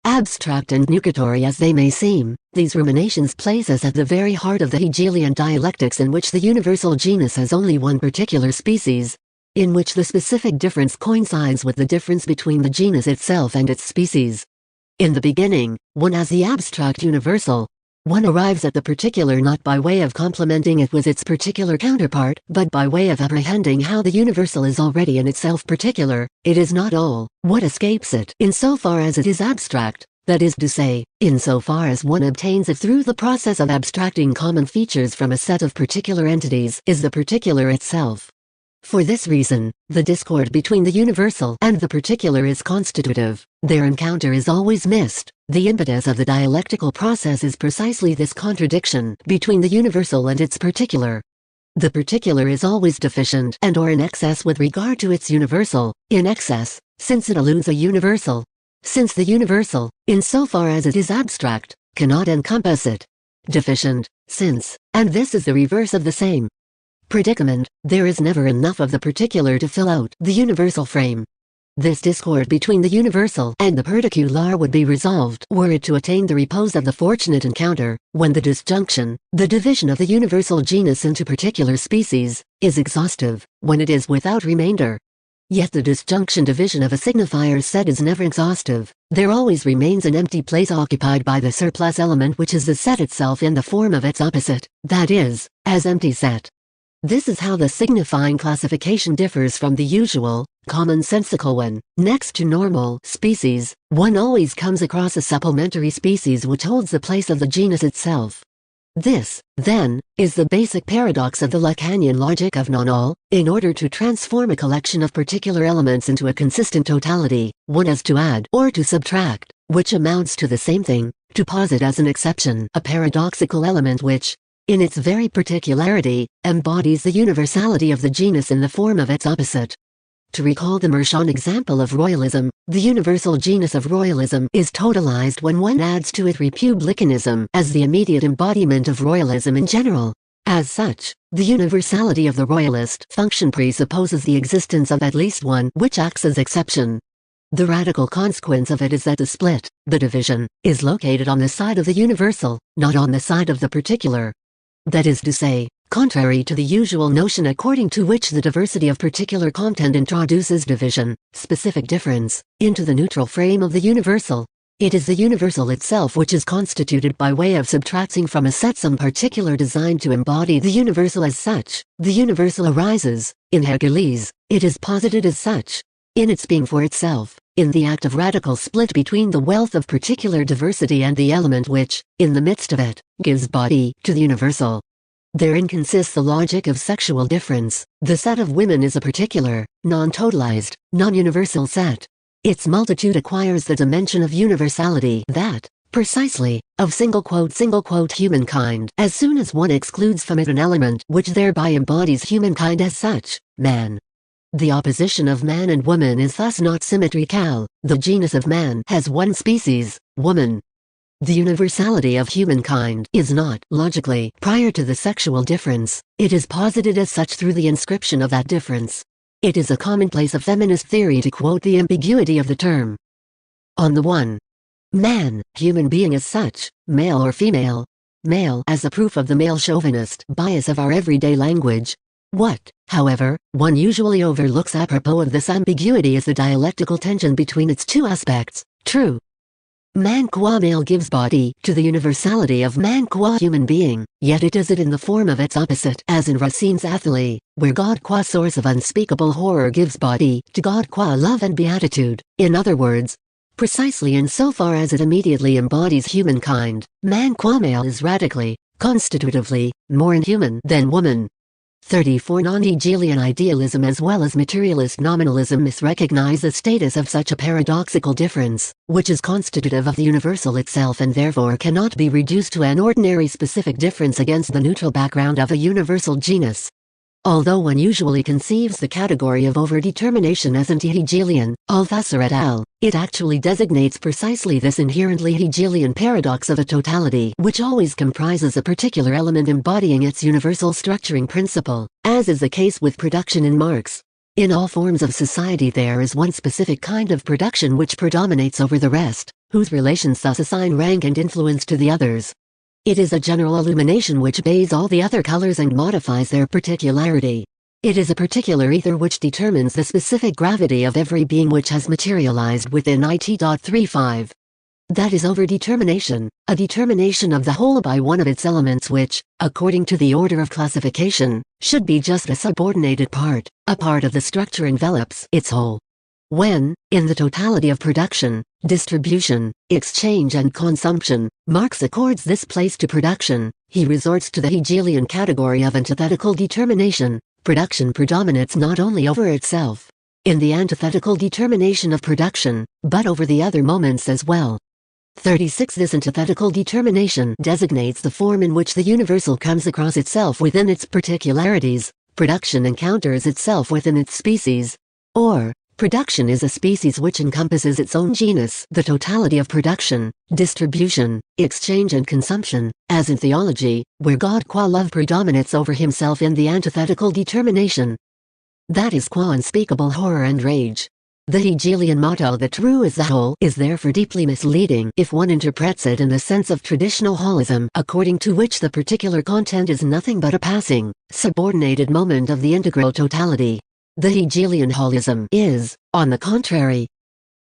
Abstract and nugatory as they may seem, these ruminations place us at the very heart of the Hegelian dialectics in which the universal genus has only one particular species, in which the specific difference coincides with the difference between the genus itself and its species. In the beginning, one has the abstract universal. One arrives at the particular not by way of complementing it with its particular counterpart, but by way of apprehending how the universal is already in itself particular. It is not all what escapes it insofar as it is abstract, that is to say, insofar as one obtains it through the process of abstracting common features from a set of particular entities is the particular itself. For this reason, the discord between the universal and the particular is constitutive. Their encounter is always missed. The impetus of the dialectical process is precisely this contradiction between the universal and its particular. The particular is always deficient and or in excess with regard to its universal, in excess, since it eludes a universal. Since the universal, insofar as it is abstract, cannot encompass it. Deficient, since, and this is the reverse of the same predicament, there is never enough of the particular to fill out the universal frame. This discord between the universal and the particular would be resolved were it to attain the repose of the fortunate encounter, when the disjunction, the division of the universal genus into particular species, is exhaustive, when it is without remainder. Yet the disjunction division of a signifier's set is never exhaustive. There always remains an empty place occupied by the surplus element which is the set itself in the form of its opposite, that is, as empty set. This is how the signifying classification differs from the usual, commonsensical one. Next to normal species, one always comes across a supplementary species which holds the place of the genus itself. This, then, is the basic paradox of the Lacanian logic of non-all. In order to transform a collection of particular elements into a consistent totality, one has to add or to subtract, which amounts to the same thing, to posit as an exception a paradoxical element which, in its very particularity, embodies the universality of the genus in the form of its opposite. To recall the Mershon example of royalism, the universal genus of royalism is totalized when one adds to it republicanism as the immediate embodiment of royalism in general. As such, the universality of the royalist function presupposes the existence of at least one which acts as exception. The radical consequence of it is that the split, the division, is located on the side of the universal, not on the side of the particular. That is to say, contrary to the usual notion according to which the diversity of particular content introduces division, specific difference, into the neutral frame of the universal. It is the universal itself which is constituted by way of subtracting from a set some particular designed to embody the universal as such. The universal arises, in Hegelese, it is posited as such, in its being for itself, in the act of radical split between the wealth of particular diversity and the element which, in the midst of it, gives body to the universal. Therein consists the logic of sexual difference. The set of women is a particular, non-totalized, non-universal set. Its multitude acquires the dimension of universality that, precisely, of humankind, as soon as one excludes from it an element which thereby embodies humankind as such, man. The opposition of man and woman is thus not symmetrical. The genus of man has one species, woman. The universality of humankind is not, logically, prior to the sexual difference. It is posited as such through the inscription of that difference. It is a commonplace of feminist theory to quote the ambiguity of the term. On the one, man, human being as such, male or female, male as a proof of the male chauvinist bias of our everyday language. What, however, one usually overlooks apropos of this ambiguity is the dialectical tension between its two aspects. True, man qua male gives body to the universality of man qua human being, yet it does it in the form of its opposite, as in Racine's Athalie, where God qua source of unspeakable horror gives body to God qua love and beatitude. In other words, precisely in so far as it immediately embodies humankind, man qua male is radically, constitutively, more inhuman than woman. 34. Non-Hegelian idealism as well as materialist nominalism misrecognize the status of such a paradoxical difference, which is constitutive of the universal itself and therefore cannot be reduced to an ordinary specific difference against the neutral background of a universal genus. Although one usually conceives the category of overdetermination as anti-Hegelian, Althusser et al., it actually designates precisely this inherently Hegelian paradox of a totality which always comprises a particular element embodying its universal structuring principle, as is the case with production in Marx. In all forms of society there is one specific kind of production which predominates over the rest, whose relations thus assign rank and influence to the others. It is a general illumination which bathes all the other colors and modifies their particularity. It is a particular ether which determines the specific gravity of every being which has materialized within it.35. That is overdetermination, a determination of the whole by one of its elements which, according to the order of classification, should be just a subordinated part, a part of the structure envelops its whole. When, in the totality of production, distribution, exchange and consumption, Marx accords this place to production, he resorts to the Hegelian category of antithetical determination. Production predominates not only over itself, in the antithetical determination of production, but over the other moments as well. 36. This antithetical determination designates the form in which the universal comes across itself within its particularities. Production encounters itself within its species. Or, production is a species which encompasses its own genus. The totality of production, distribution, exchange and consumption, as in theology, where God qua love predominates over himself in the antithetical determination. That is qua unspeakable horror and rage. The Hegelian motto "the true is the whole" is therefore deeply misleading if one interprets it in the sense of traditional holism, according to which the particular content is nothing but a passing, subordinated moment of the integral totality. The Hegelian holism is, on the contrary,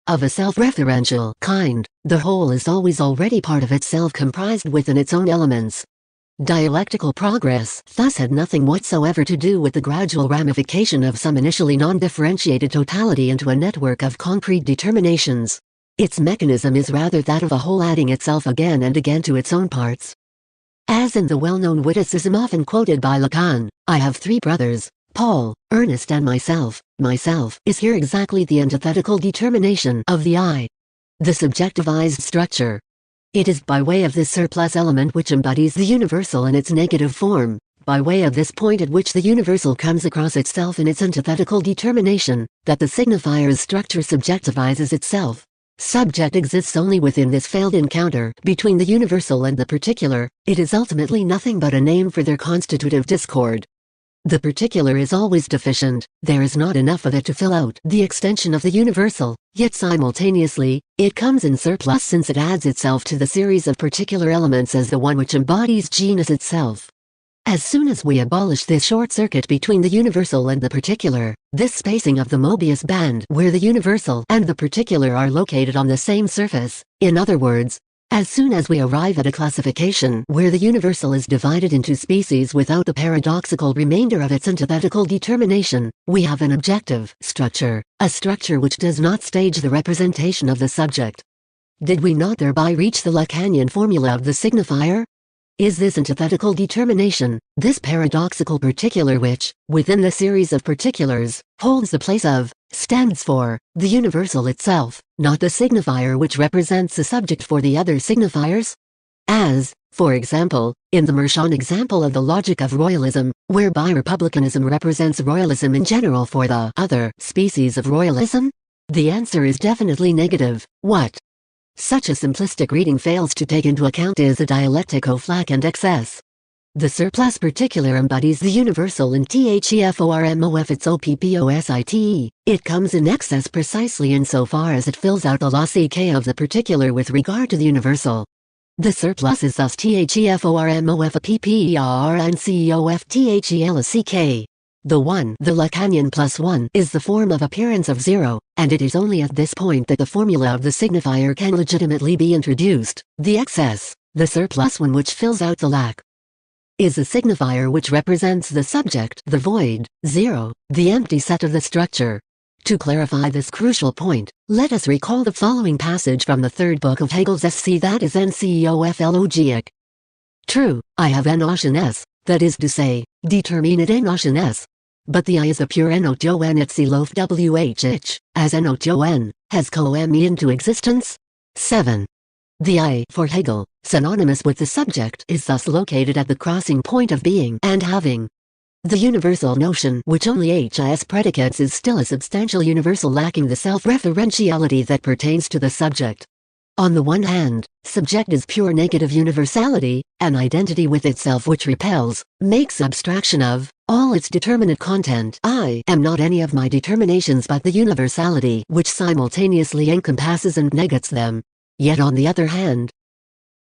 of a self-referential kind. The whole is always already part of itself comprised within its own elements. Dialectical progress thus had nothing whatsoever to do with the gradual ramification of some initially non-differentiated totality into a network of concrete determinations. Its mechanism is rather that of a whole adding itself again and again to its own parts. As in the well-known witticism often quoted by Lacan, "I have three brothers, Paul, Ernest and myself." Myself is here exactly the antithetical determination of the I. The subjectivized structure. It is by way of this surplus element which embodies the universal in its negative form, by way of this point at which the universal comes across itself in its antithetical determination, that the signifier's structure subjectivizes itself. Subject exists only within this failed encounter between the universal and the particular. It is ultimately nothing but a name for their constitutive discord. The particular is always deficient, there is not enough of it to fill out the extension of the universal, yet simultaneously, it comes in surplus since it adds itself to the series of particular elements as the one which embodies genus itself. As soon as we abolish this short circuit between the universal and the particular, this spacing of the Mobius band where the universal and the particular are located on the same surface, in other words, as soon as we arrive at a classification where the universal is divided into species without the paradoxical remainder of its antithetical determination, we have an objective structure, a structure which does not stage the representation of the subject. Did we not thereby reach the Lacanian formula of the signifier? Is this antithetical determination, this paradoxical particular which, within the series of particulars, holds the place of, stands for, the universal itself, not the signifier which represents the subject for the other signifiers? As, for example, in the Mershon example of the logic of royalism, whereby republicanism represents royalism in general for the other species of royalism? The answer is definitely negative. What such a simplistic reading fails to take into account is the dialectic of lack and excess. The surplus particular embodies the universal in THEFORMOF its OPPOSITE. It comes in excess precisely insofar as it fills out the loss EK of the particular with regard to the universal. The surplus is thus THEFORMOF a PPER and CEOF The one, the Lacanian plus one, is the form of appearance of zero, and it is only at this point that the formula of the signifier can legitimately be introduced. The excess, the surplus one which fills out the lack, is a signifier which represents the subject, the void, zero, the empty set of the structure. To clarify this crucial point, let us recall the following passage from the third book of Hegel's SC, that is NCEOFLOGIC. True, I have n ocean s, that is to say, determinate n ocean s. But the I is a pure n-o-t-o-n loaf wh, as n-o-t-o-n, has come into existence. 7. The I, for Hegel, synonymous with the subject, is thus located at the crossing point of being and having. The universal notion which only HIS predicates is still a substantial universal lacking the self-referentiality that pertains to the subject. On the one hand, subject is pure negative universality, an identity with itself which repels, makes abstraction of, all its determinate content. I am not any of my determinations but the universality which simultaneously encompasses and negates them. Yet on the other hand,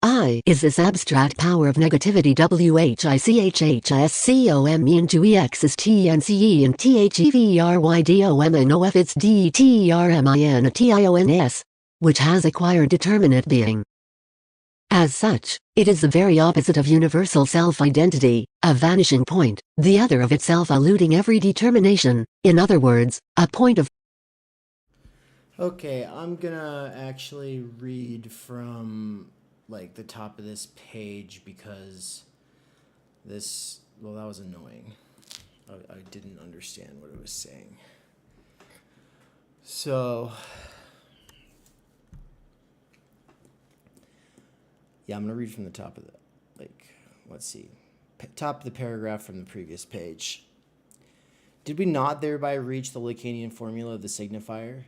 I is this abstract power of negativity WHICHHISCOME into EX is TNCE and THEVERYDOMNOF its DETERMINATIONS, which has acquired determinate being. As such, it is the very opposite of universal self-identity, a vanishing point, the other of itself eluding every determination, in other words, a point of. Okay, I'm gonna actually read from like the top of this page because this, well, that was annoying. I didn't understand what it was saying. So, yeah, I'm gonna read from the top of the, let's see, top of the paragraph from the previous page. Did we not thereby reach the Lacanian formula of the signifier?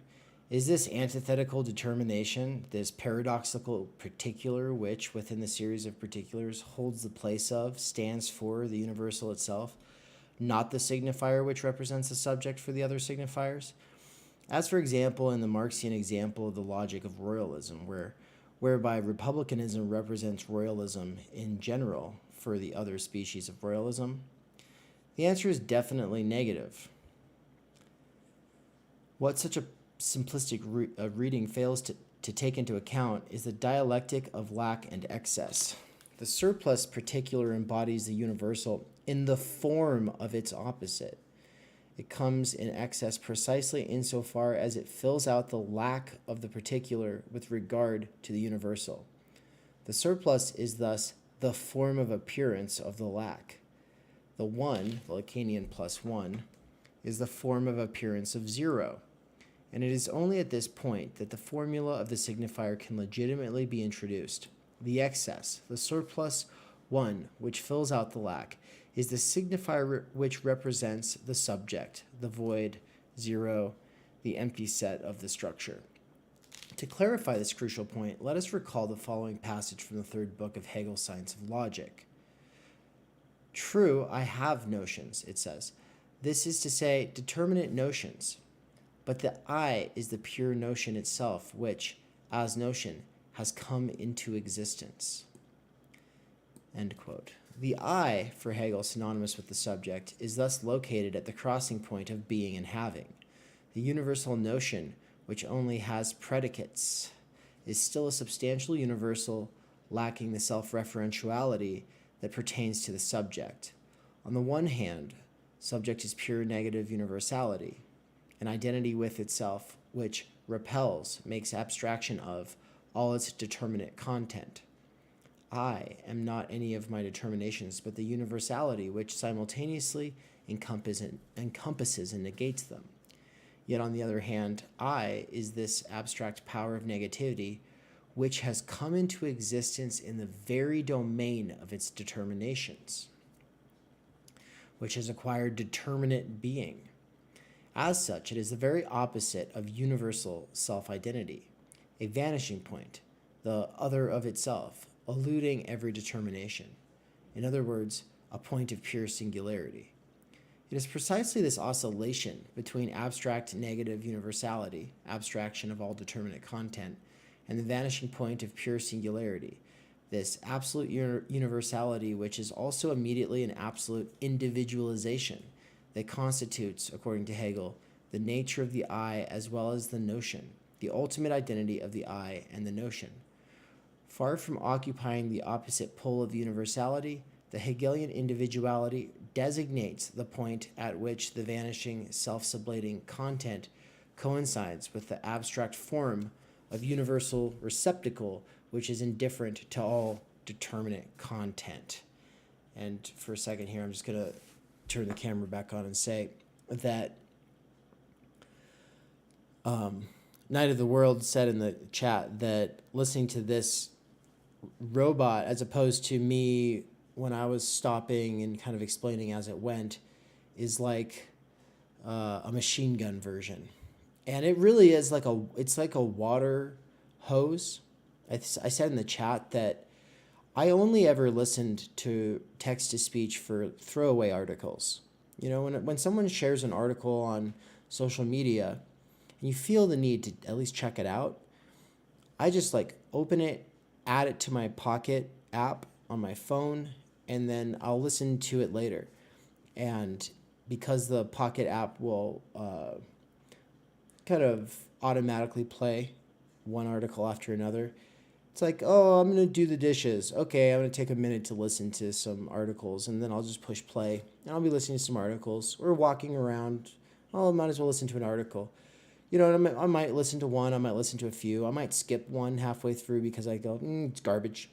Is this antithetical determination, this paradoxical particular which, within the series of particulars, holds the place of, stands for the universal itself, not the signifier which represents the subject for the other signifiers? As for example, in the Marxian example of the logic of royalism, whereby republicanism represents royalism in general for the other species of royalism, the answer is definitely negative. What such a simplistic reading fails to take into account is the dialectic of lack and excess. The surplus particular embodies the universal in the form of its opposite. It comes in excess precisely insofar as it fills out the lack of the particular with regard to the universal. The surplus is thus the form of appearance of the lack. The one, the Lacanian plus one, is the form of appearance of zero. And it is only at this point that the formula of the signifier can legitimately be introduced. The excess, the surplus one, which fills out the lack, is the signifier which represents the subject, the void, zero, the empty set of the structure. To clarify this crucial point, let us recall the following passage from the third book of Hegel's Science of Logic. True, I have notions, it says. This is to say, determinate notions. But the I is the pure notion itself, which, as notion, has come into existence. End quote. The I, for Hegel, synonymous with the subject, is thus located at the crossing point of being and having. The universal notion, which only has predicates, is still a substantial universal, lacking the self-referentiality that pertains to the subject. On the one hand, subject is pure negative universality, an identity with itself which repels, makes abstraction of, all its determinate content. I am not any of my determinations, but the universality which simultaneously encompasses and negates them. Yet on the other hand, I is this abstract power of negativity which has come into existence in the very domain of its determinations, which has acquired determinate being. As such, it is the very opposite of universal self-identity, a vanishing point, the other of itself, eluding every determination. In other words, a point of pure singularity. It is precisely this oscillation between abstract negative universality, abstraction of all determinate content, and the vanishing point of pure singularity, this absolute universality which is also immediately an absolute individualization that constitutes, according to Hegel, the nature of the I as well as the notion, the ultimate identity of the I and the notion. Far from occupying the opposite pole of universality, the Hegelian individuality designates the point at which the vanishing, self-sublating content coincides with the abstract form of universal receptacle, which is indifferent to all determinate content. And for a second here, I'm just going to turn the camera back on and say that Night of the World said in the chat that listening to this robot, as opposed to me when I was stopping and kind of explaining as it went, is like a machine gun version. And it really is it's like a water hose. I said in the chat that I only ever listened to text-to-speech for throwaway articles. You know, when someone shares an article on social media and you feel the need to at least check it out, I just open it, add it to my Pocket app on my phone, and then I'll listen to it later. And because the Pocket app will kind of automatically play one article after another, it's like, oh, I'm going to do the dishes. Okay, I'm going to take a minute to listen to some articles, and then I'll just push play, and I'll be listening to some articles. Or walking around, oh, I might as well listen to an article. You know, I might listen to one, I might listen to a few. I might skip one halfway through because I go, it's garbage.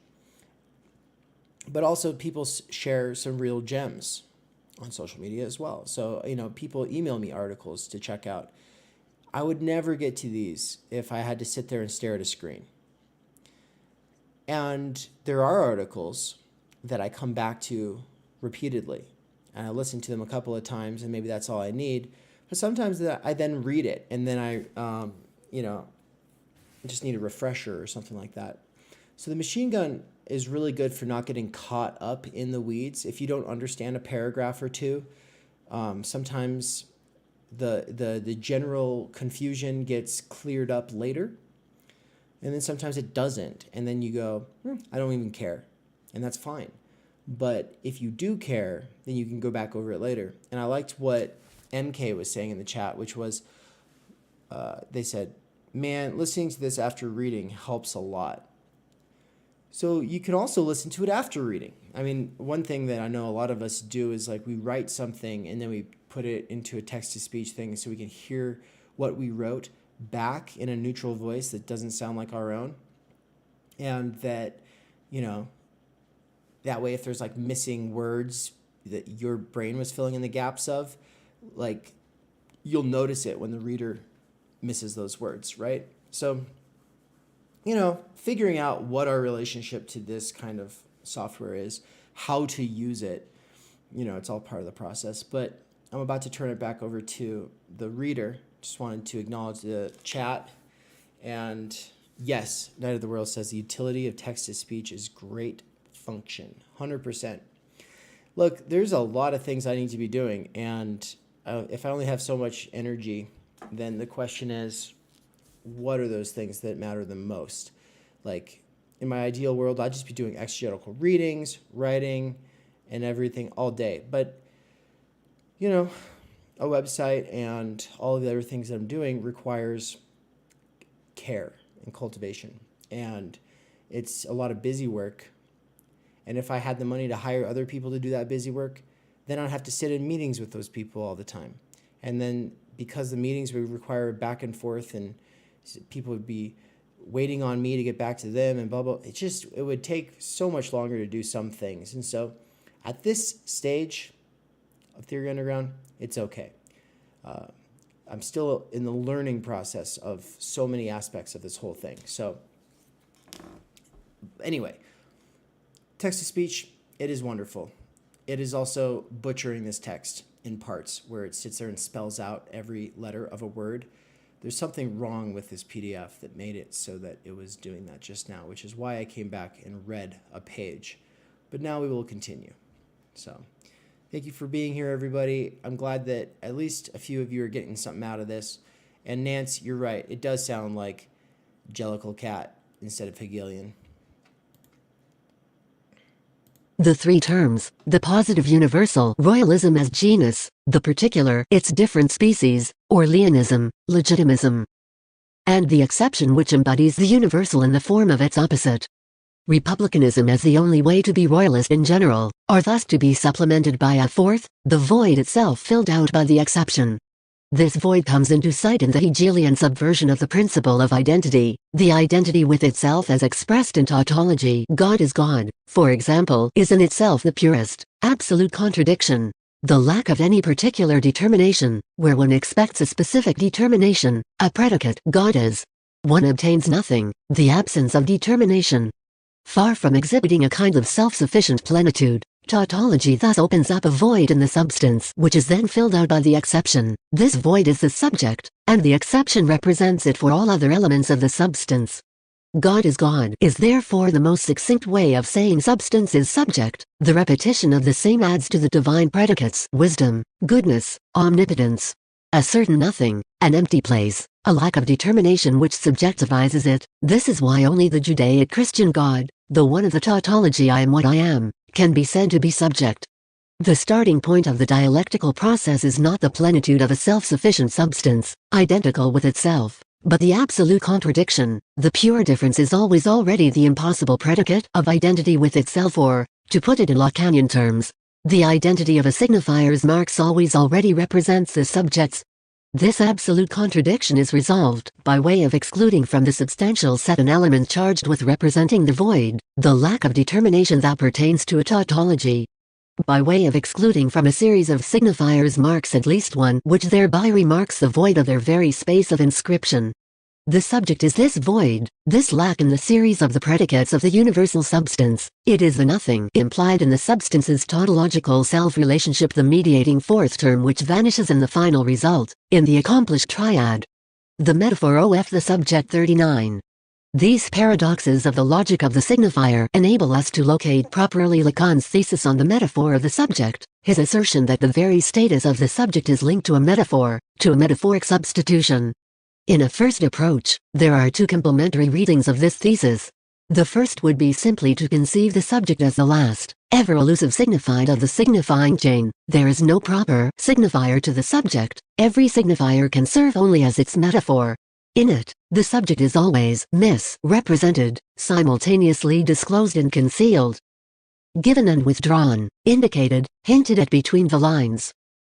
But also people share some real gems on social media as well. So, you know, people email me articles to check out. I would never get to these if I had to sit there and stare at a screen. And there are articles that I come back to repeatedly. And I listen to them a couple of times, and maybe that's all I need. But sometimes I then read it, and then I just need a refresher or something like that. So the machine gun is really good for not getting caught up in the weeds. If you don't understand a paragraph or two, sometimes the general confusion gets cleared up later, and then sometimes it doesn't. And then you go, I don't even care, and that's fine. But if you do care, then you can go back over it later. And I liked what MK was saying in the chat, which was, they said, man, listening to this after reading helps a lot. So you can also listen to it after reading. I mean, one thing that I know a lot of us do is we write something and then we put it into a text-to-speech thing so we can hear what we wrote back in a neutral voice that doesn't sound like our own. And that, that way if there's missing words that your brain was filling in the gaps of, you'll notice it when the reader misses those words, right? So, figuring out what our relationship to this kind of software is, how to use it, it's all part of the process. But I'm about to turn it back over to the reader. Just wanted to acknowledge the chat. And yes, Night of the World says the utility of text-to-speech is great function, 100%. Look, there's a lot of things I need to be doing, and if I only have so much energy, then the question is, what are those things that matter the most? Like, in my ideal world, I'd just be doing exegetical readings, writing, and everything all day. But, you know, a website and all of the other things that I'm doing requires care and cultivation. And it's a lot of busy work. And if I had the money to hire other people to do that busy work, then I'd have to sit in meetings with those people all the time. And then because the meetings would require back and forth and people would be waiting on me to get back to them and blah, blah, it would take so much longer to do some things. And so at this stage of Theory Underground, it's okay. I'm still in the learning process of so many aspects of this whole thing. So anyway, text-to-speech, it is wonderful. It is also butchering this text in parts where it sits there and spells out every letter of a word. There's something wrong with this PDF that made it so that it was doing that just now, which is why I came back and read a page. But now we will continue. So thank you for being here, everybody. I'm glad that at least a few of you are getting something out of this. And Nance, you're right. It does sound like Jellicle Cat instead of Hegelian. The three terms, the positive universal, royalism as genus, the particular, its different species, Orleanism, legitimism, and the exception which embodies the universal in the form of its opposite, republicanism as the only way to be royalist in general, are thus to be supplemented by a fourth, the void itself filled out by the exception. This void comes into sight in the Hegelian subversion of the principle of identity, the identity with itself as expressed in tautology. God is God, for example, is in itself the purest, absolute contradiction. The lack of any particular determination, where one expects a specific determination, a predicate, God is. One obtains nothing, the absence of determination. Far from exhibiting a kind of self-sufficient plenitude, tautology thus opens up a void in the substance which is then filled out by the exception. This void is the subject, and the exception represents it for all other elements of the substance. God is therefore the most succinct way of saying substance is subject. The repetition of the same adds to the divine predicates wisdom, goodness, omnipotence. A certain nothing, an empty place, a lack of determination which subjectivizes it. This is why only the Judaic-Christian God, the one of the tautology I am what I am, can be said to be subject. The starting point of the dialectical process is not the plenitude of a self-sufficient substance, identical with itself, but the absolute contradiction. The pure difference is always already the impossible predicate of identity with itself, or, to put it in Lacanian terms, the identity of a signifier's marks always already represents the subjects. This absolute contradiction is resolved by way of excluding from the substantial set an element charged with representing the void, the lack of determination that pertains to a tautology. By way of excluding from a series of signifiers marks at least one which thereby remarks the void of their very space of inscription. The subject is this void, this lack in the series of the predicates of the universal substance. It is the nothing implied in the substance's tautological self-relationship, the mediating fourth term which vanishes in the final result, in the accomplished triad. The metaphor of the subject 39. These paradoxes of the logic of the signifier enable us to locate properly Lacan's thesis on the metaphor of the subject, his assertion that the very status of the subject is linked to a metaphoric substitution. In a first approach, there are two complementary readings of this thesis. The first would be simply to conceive the subject as the last, ever elusive signified of the signifying chain. There is no proper signifier to the subject, every signifier can serve only as its metaphor. In it, the subject is always misrepresented, simultaneously disclosed and concealed, given and withdrawn, indicated, hinted at between the lines.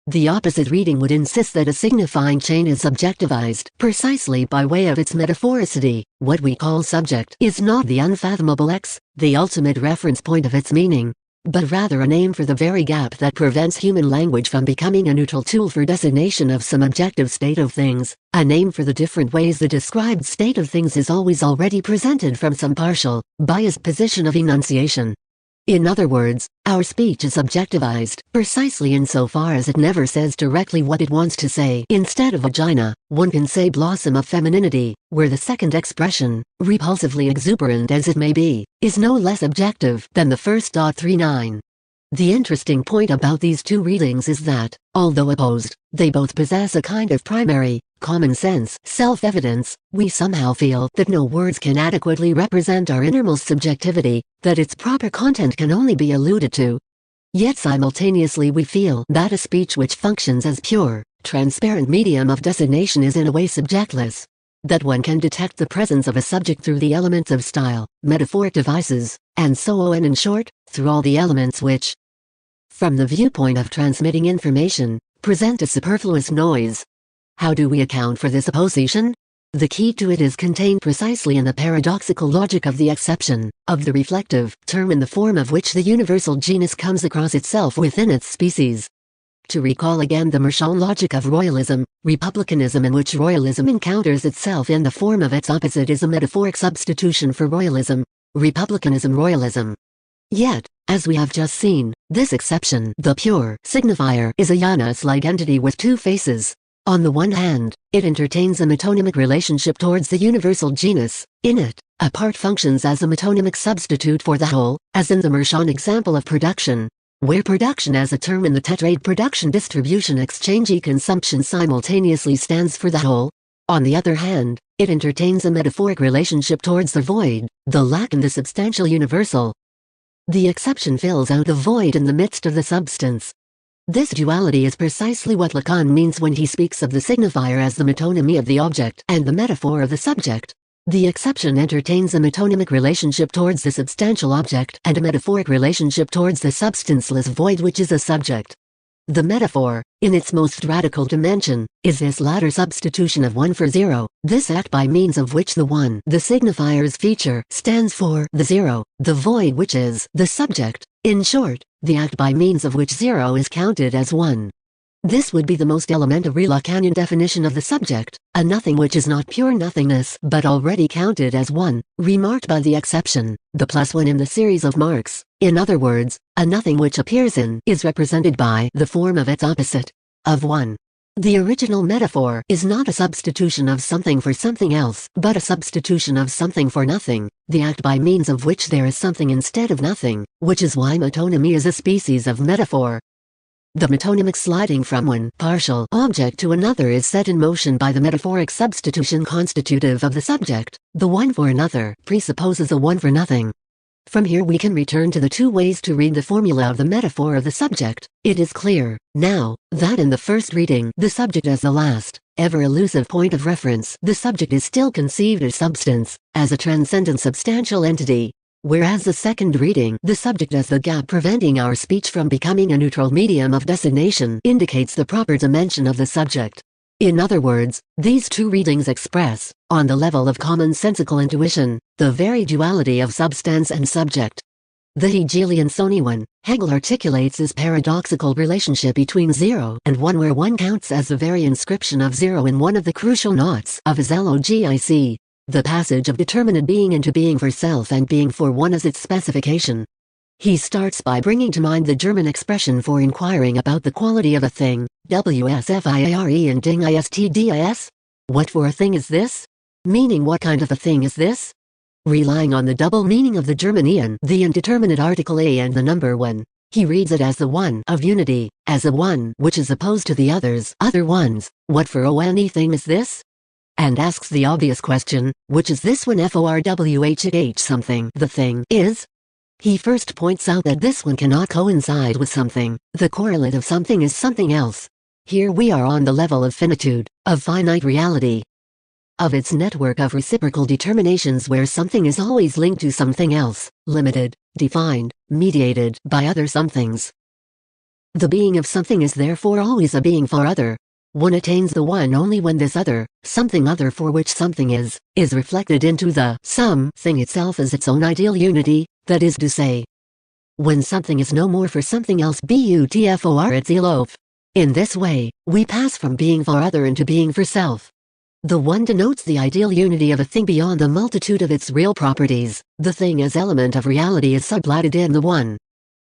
The opposite reading would insist that a signifying chain is subjectivized precisely by way of its metaphoricity. What we call subject is not the unfathomable X, the ultimate reference point of its meaning, but rather a name for the very gap that prevents human language from becoming a neutral tool for designation of some objective state of things, a name for the different ways the described state of things is always already presented from some partial, biased position of enunciation. In other words, our speech is objectivized precisely insofar as it never says directly what it wants to say. Instead of vagina, one can say blossom of femininity, where the second expression, repulsively exuberant as it may be, is no less objective than the first. 39. The interesting point about these two readings is that, although opposed, they both possess a kind of primary, common sense, self-evidence. We somehow feel that no words can adequately represent our innermost subjectivity, that its proper content can only be alluded to. Yet simultaneously we feel that a speech which functions as pure, transparent medium of designation is in a way subjectless. That one can detect the presence of a subject through the elements of style, metaphoric devices, and so on, in short, through all the elements which, from the viewpoint of transmitting information, present a superfluous noise. How do we account for this opposition? The key to it is contained precisely in the paradoxical logic of the exception, of the reflective term in the form of which the universal genus comes across itself within its species. To recall again the Martian logic of royalism, republicanism, in which royalism encounters itself in the form of its opposite, is a metaphoric substitution for royalism, republicanism, royalism. Yet, as we have just seen, this exception, the pure signifier, is a Janus-like entity with two faces. On the one hand, it entertains a metonymic relationship towards the universal genus. In it, a part functions as a metonymic substitute for the whole, as in the Martian example of production, where production as a term in the tetrade production, distribution, exchange, consumption simultaneously stands for the whole. On the other hand, it entertains a metaphoric relationship towards the void, the lack in the substantial universal. The exception fills out the void in the midst of the substance. This duality is precisely what Lacan means when he speaks of the signifier as the metonymy of the object and the metaphor of the subject. The exception entertains a metonymic relationship towards the substantial object and a metaphoric relationship towards the substanceless void which is a subject. The metaphor, in its most radical dimension, is this latter substitution of one for zero, this act by means of which the one, the signifier's feature, stands for the zero, the void which is the subject, in short, the act by means of which zero is counted as one. This would be the most elementary Lacanian definition of the subject, a nothing which is not pure nothingness but already counted as one, remarked by the exception, the plus one in the series of marks. In other words, a nothing which appears in is represented by the form of its opposite, of one. The original metaphor is not a substitution of something for something else, but a substitution of something for nothing, the act by means of which there is something instead of nothing, which is why metonymy is a species of metaphor. The metonymic sliding from one partial object to another is set in motion by the metaphoric substitution constitutive of the subject. The one for another presupposes a one for nothing. From here we can return to the two ways to read the formula of the metaphor of the subject. It is clear, now, that in the first reading, the subject as the last, ever elusive point of reference, the subject is still conceived as substance, as a transcendent substantial entity. Whereas the second reading, the subject as the gap preventing our speech from becoming a neutral medium of designation, indicates the proper dimension of the subject. In other words, these two readings express, on the level of commonsensical intuition, the very duality of substance and subject. The Hegelian one, Hegel articulates this paradoxical relationship between 0 and 1, where 1 counts as the very inscription of 0 in one of the crucial knots of his logic. The passage of determinate being into being for self and being for one as its specification. He starts by bringing to mind the German expression for inquiring about the quality of a thing, WSFIARE and DING ISTDIS. What for a thing is this? Meaning what kind of a thing is this? Relying on the double meaning of the German ian, the indeterminate article a and the number one, he reads it as the one of unity, as a one which is opposed to the others, other ones. What for anything is this? And asks the obvious question, which is this one FORWHH something the thing is? He first points out that this one cannot coincide with something, the correlate of something is something else. Here we are on the level of finitude, of finite reality. Of its network of reciprocal determinations where something is always linked to something else, limited, defined, mediated by other somethings. The being of something is therefore always a being for other. One attains the one only when this other, something other for which something is reflected into the something itself as its own ideal unity, that is to say, when something is no more for something else but its elof. In this way, we pass from being for other into being for self. The one denotes the ideal unity of a thing beyond the multitude of its real properties. The thing as element of reality is sublated in the one.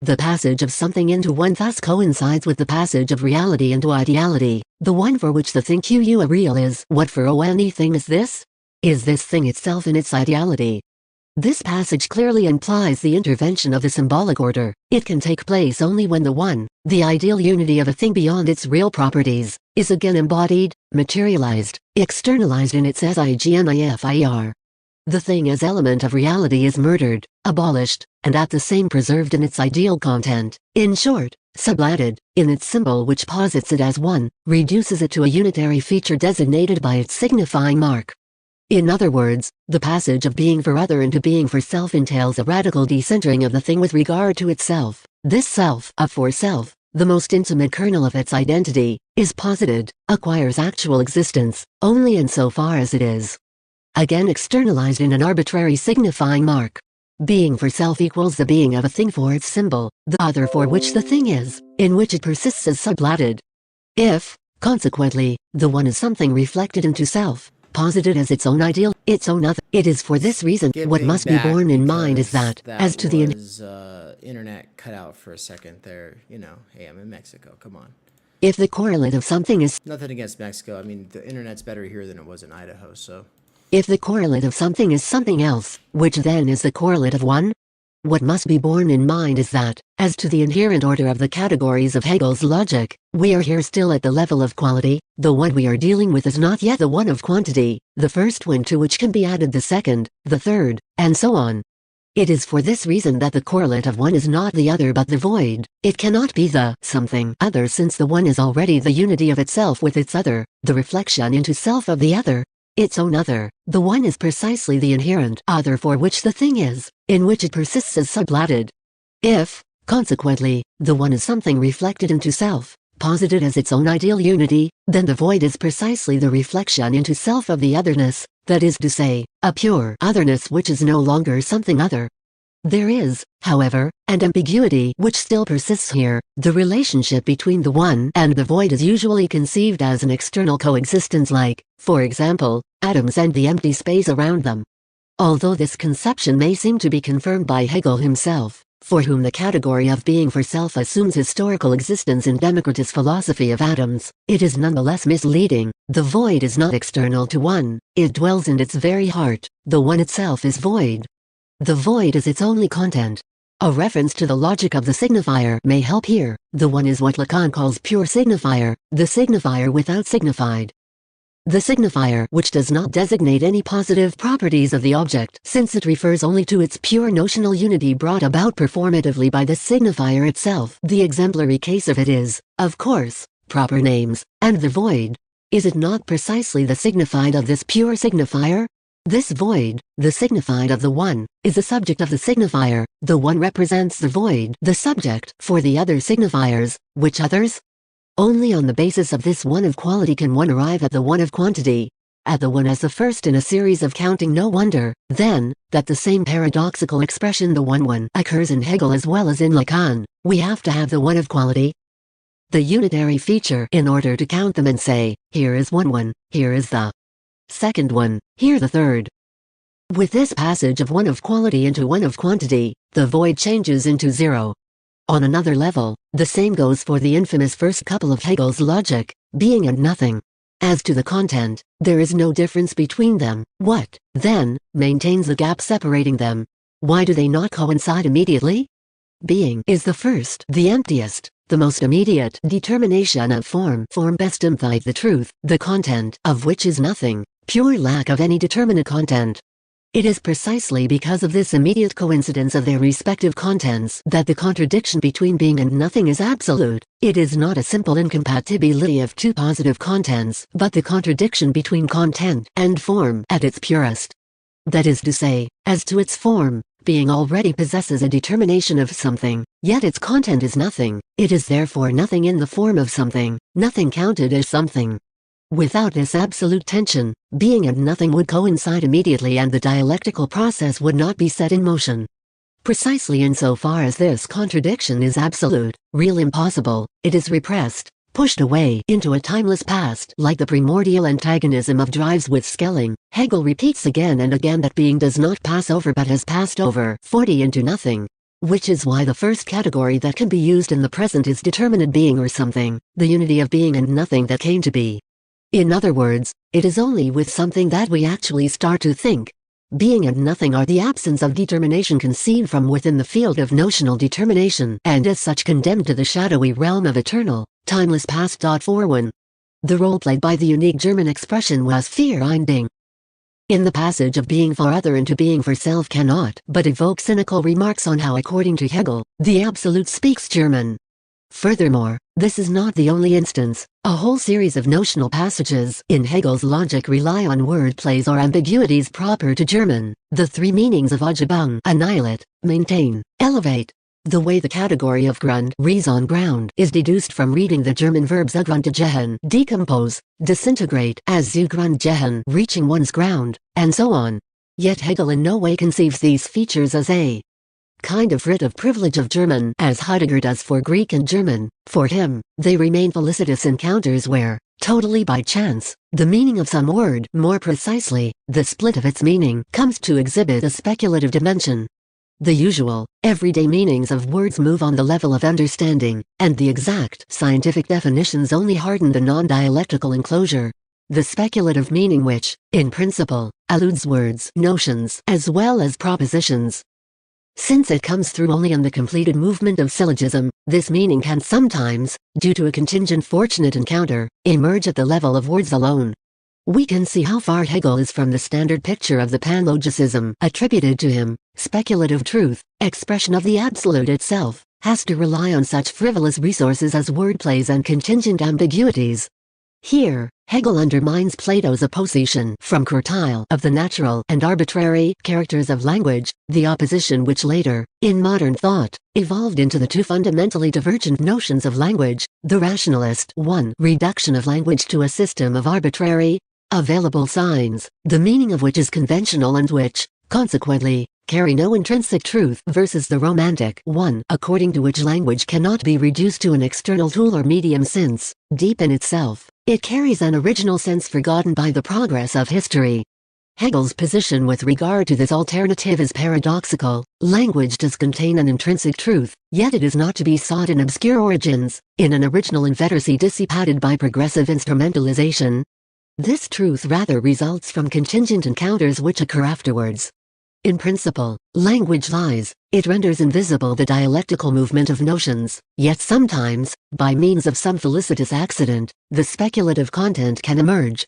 The passage of something into one thus coincides with the passage of reality into ideality, the one for which the thing a real is. What for anything is this? Is this thing itself in its ideality? This passage clearly implies the intervention of the symbolic order. It can take place only when the one, the ideal unity of a thing beyond its real properties, is again embodied, materialized, externalized in its signifier. The thing as element of reality is murdered, abolished, and at the same preserved in its ideal content. In short, sublated, in its symbol which posits it as one, reduces it to a unitary feature designated by its signifying mark. In other words, the passage of being for other into being for self entails a radical decentering of the thing with regard to itself. This self, of for self, the most intimate kernel of its identity, is posited, acquires actual existence, only insofar as it is again externalized in an arbitrary signifying mark. Being for self equals the being of a thing for its symbol, the other for which the thing is, in which it persists as sublated. If, consequently, the one is something reflected into self, posited as its own ideal, its own other, it is for this reason what must be borne in mind is that, as to the internet cut out for a second there, hey, I'm in Mexico, come on. If the correlate of something is nothing against Mexico, I mean, the internet's better here than it was in Idaho, so. If the correlate of something is something else, which then is the correlate of one? What must be borne in mind is that, as to the inherent order of the categories of Hegel's logic, we are here still at the level of quality. The one we are dealing with is not yet the one of quantity, the first one to which can be added the second, the third, and so on. It is for this reason that the correlate of one is not the other but the void. It cannot be the something other since the one is already the unity of itself with its other, the reflection into self of the other, its own other. The one is precisely the inherent other for which the thing is, in which it persists as sublated. If, consequently, the one is something reflected into self, posited as its own ideal unity, then the void is precisely the reflection into self of the otherness, that is to say, a pure otherness which is no longer something other. There is, however, an ambiguity which still persists here. The relationship between the one and the void is usually conceived as an external coexistence like, for example, atoms and the empty space around them. Although this conception may seem to be confirmed by Hegel himself, for whom the category of being for self assumes historical existence in Democritus' philosophy of atoms, it is nonetheless misleading. The void is not external to one, it dwells in its very heart. The one itself is void. The void is its only content. A reference to the logic of the signifier may help here. The one is what Lacan calls pure signifier, the signifier without signified. The signifier which does not designate any positive properties of the object since it refers only to its pure notional unity brought about performatively by the signifier itself. The exemplary case of it is, of course, proper names, and the void. Is it not precisely the signified of this pure signifier? This void, the signified of the one, is the subject of the signifier. The one represents the void, the subject, for the other signifiers. Which others? Only on the basis of this one of quality can one arrive at the one of quantity. At the one as the first in a series of counting. No wonder, then, that the same paradoxical expression the one occurs in Hegel as well as in Lacan. We have to have the one of quality, the unitary feature, in order to count them and say, here is one, here is the second one, here the third. With this passage of one of quality into one of quantity, the void changes into zero. On another level, the same goes for the infamous first couple of Hegel's logic, being and nothing. As to the content, there is no difference between them. What, then, maintains the gap separating them? Why do they not coincide immediately? Being is the first, the emptiest, the most immediate determination of form. Form best implies the truth, the content of which is nothing, pure lack of any determinate content. It is precisely because of this immediate coincidence of their respective contents that the contradiction between being and nothing is absolute. It is not a simple incompatibility of two positive contents, but the contradiction between content and form at its purest. That is to say, as to its form, being already possesses a determination of something, yet its content is nothing. It is therefore nothing in the form of something, nothing counted as something. Without this absolute tension, being and nothing would coincide immediately and the dialectical process would not be set in motion. Precisely insofar as this contradiction is absolute, real, impossible, it is repressed, pushed away into a timeless past. Like the primordial antagonism of drives with Schelling, Hegel repeats again and again that being does not pass over but has passed over 40 into nothing. Which is why the first category that can be used in the present is determinate being or something, the unity of being and nothing that came to be. In other words, it is only with something that we actually start to think. Being and nothing are the absence of determination conceived from within the field of notional determination, and as such condemned to the shadowy realm of eternal, timeless past. For one, the role played by the unique German expression was Vereiniging. In the passage of being for other into being for self cannot but evoke cynical remarks on how, according to Hegel, the Absolute speaks German. Furthermore, this is not the only instance. A whole series of notional passages in Hegel's logic rely on word plays or ambiguities proper to German. The three meanings of Augebung: annihilate, maintain, elevate. The way the category of Grund, Raison ground, is deduced from reading the German verb zugrundgehen, decompose, disintegrate, as zugrundgehen, reaching one's ground, and so on. Yet Hegel in no way conceives these features as a kind of writ of privilege of German, as Heidegger does for Greek and German. For him, they remain felicitous encounters where, totally by chance, the meaning of some word, more precisely, the split of its meaning, comes to exhibit a speculative dimension. The usual, everyday meanings of words move on the level of understanding, and the exact, scientific definitions only harden the non-dialectical enclosure. The speculative meaning which, in principle, alludes words, notions, as well as propositions. Since it comes through only in the completed movement of syllogism, this meaning can sometimes, due to a contingent fortunate encounter, emerge at the level of words alone. We can see how far Hegel is from the standard picture of the panlogicism attributed to him. Speculative truth, expression of the absolute itself, has to rely on such frivolous resources as wordplays and contingent ambiguities. Here, Hegel undermines Plato's opposition from quartile of the natural and arbitrary characters of language, the opposition which later, in modern thought, evolved into the two fundamentally divergent notions of language, the rationalist 1. Reduction of language to a system of arbitrary, available signs, the meaning of which is conventional and which, consequently, carry no intrinsic truth, versus the romantic 1. According to which language cannot be reduced to an external tool or medium since, deep in itself, it carries an original sense forgotten by the progress of history. Hegel's position with regard to this alternative is paradoxical. Language does contain an intrinsic truth, yet it is not to be sought in obscure origins, in an original inveteracy dissipated by progressive instrumentalization. This truth rather results from contingent encounters which occur afterwards. In principle, language lies, it renders invisible the dialectical movement of notions, yet sometimes, by means of some felicitous accident, the speculative content can emerge.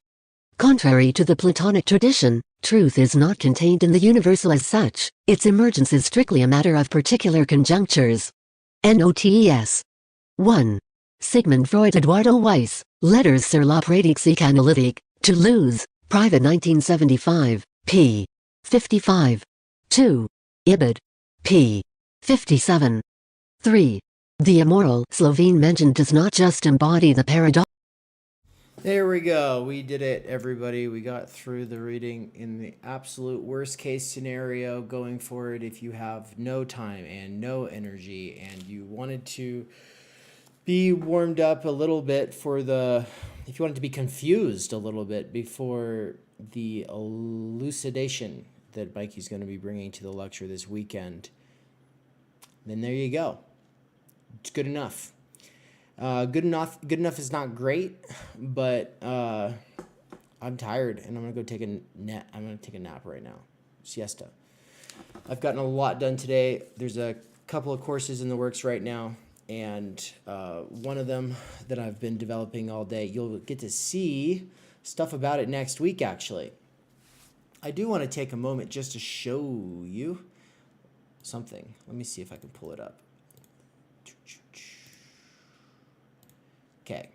Contrary to the Platonic tradition, truth is not contained in the universal as such, its emergence is strictly a matter of particular conjunctures. Notes. 1. Sigmund Freud, Eduardo Weiss, Letters sur la pratique psychanalytique, Toulouse, Private 1975, p. 55. 2. Ibid. p. 57. 3. The immoral Slovene mentioned does not just embody the paradox. There we go. We did it, everybody. We got through the reading in the absolute worst case scenario going forward. If you have no time and no energy and you wanted to be warmed up a little bit if you wanted to be confused a little bit before the elucidation that Mikey's going to be bringing to the lecture this weekend, then there you go. It's good enough. Good enough is not great, but I'm tired and I'm gonna go take a nap. I'm gonna take a nap right now, siesta. I've gotten a lot done today. There's a couple of courses in the works right now, and one of them that I've been developing all day. You'll get to see stuff about it next week, actually. I do want to take a moment just to show you something. Let me see if I can pull it up. Okay.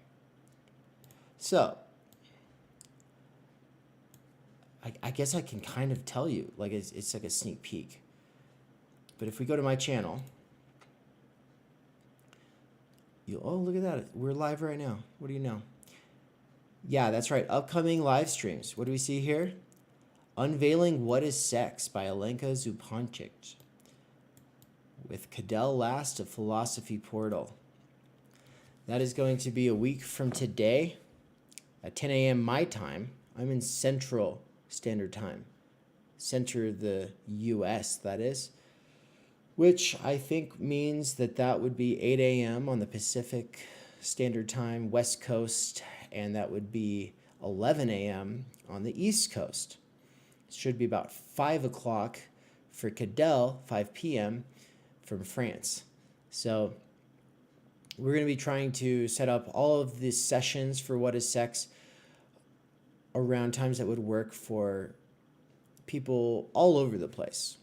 So, I guess I can kind of tell you, like it's like a sneak peek. But if we go to my channel, oh, look at that. We're live right now. What do you know? Yeah, that's right. Upcoming live streams. What do we see here? Unveiling What is Sex by Alenka Zupančić with Cadell Last of Philosophy Portal. That is going to be a week from today at 10 a.m. my time. I'm in Central Standard Time. Center the U.S., that is. Which I think means that would be 8 a.m. on the Pacific Standard Time, West Coast, and that would be 11 a.m. on the East Coast. should be about 5 o'clock for Cadell, 5 p.m. from France. So we're going to be trying to set up all of the sessions for What is Sex around times that would work for people all over the place.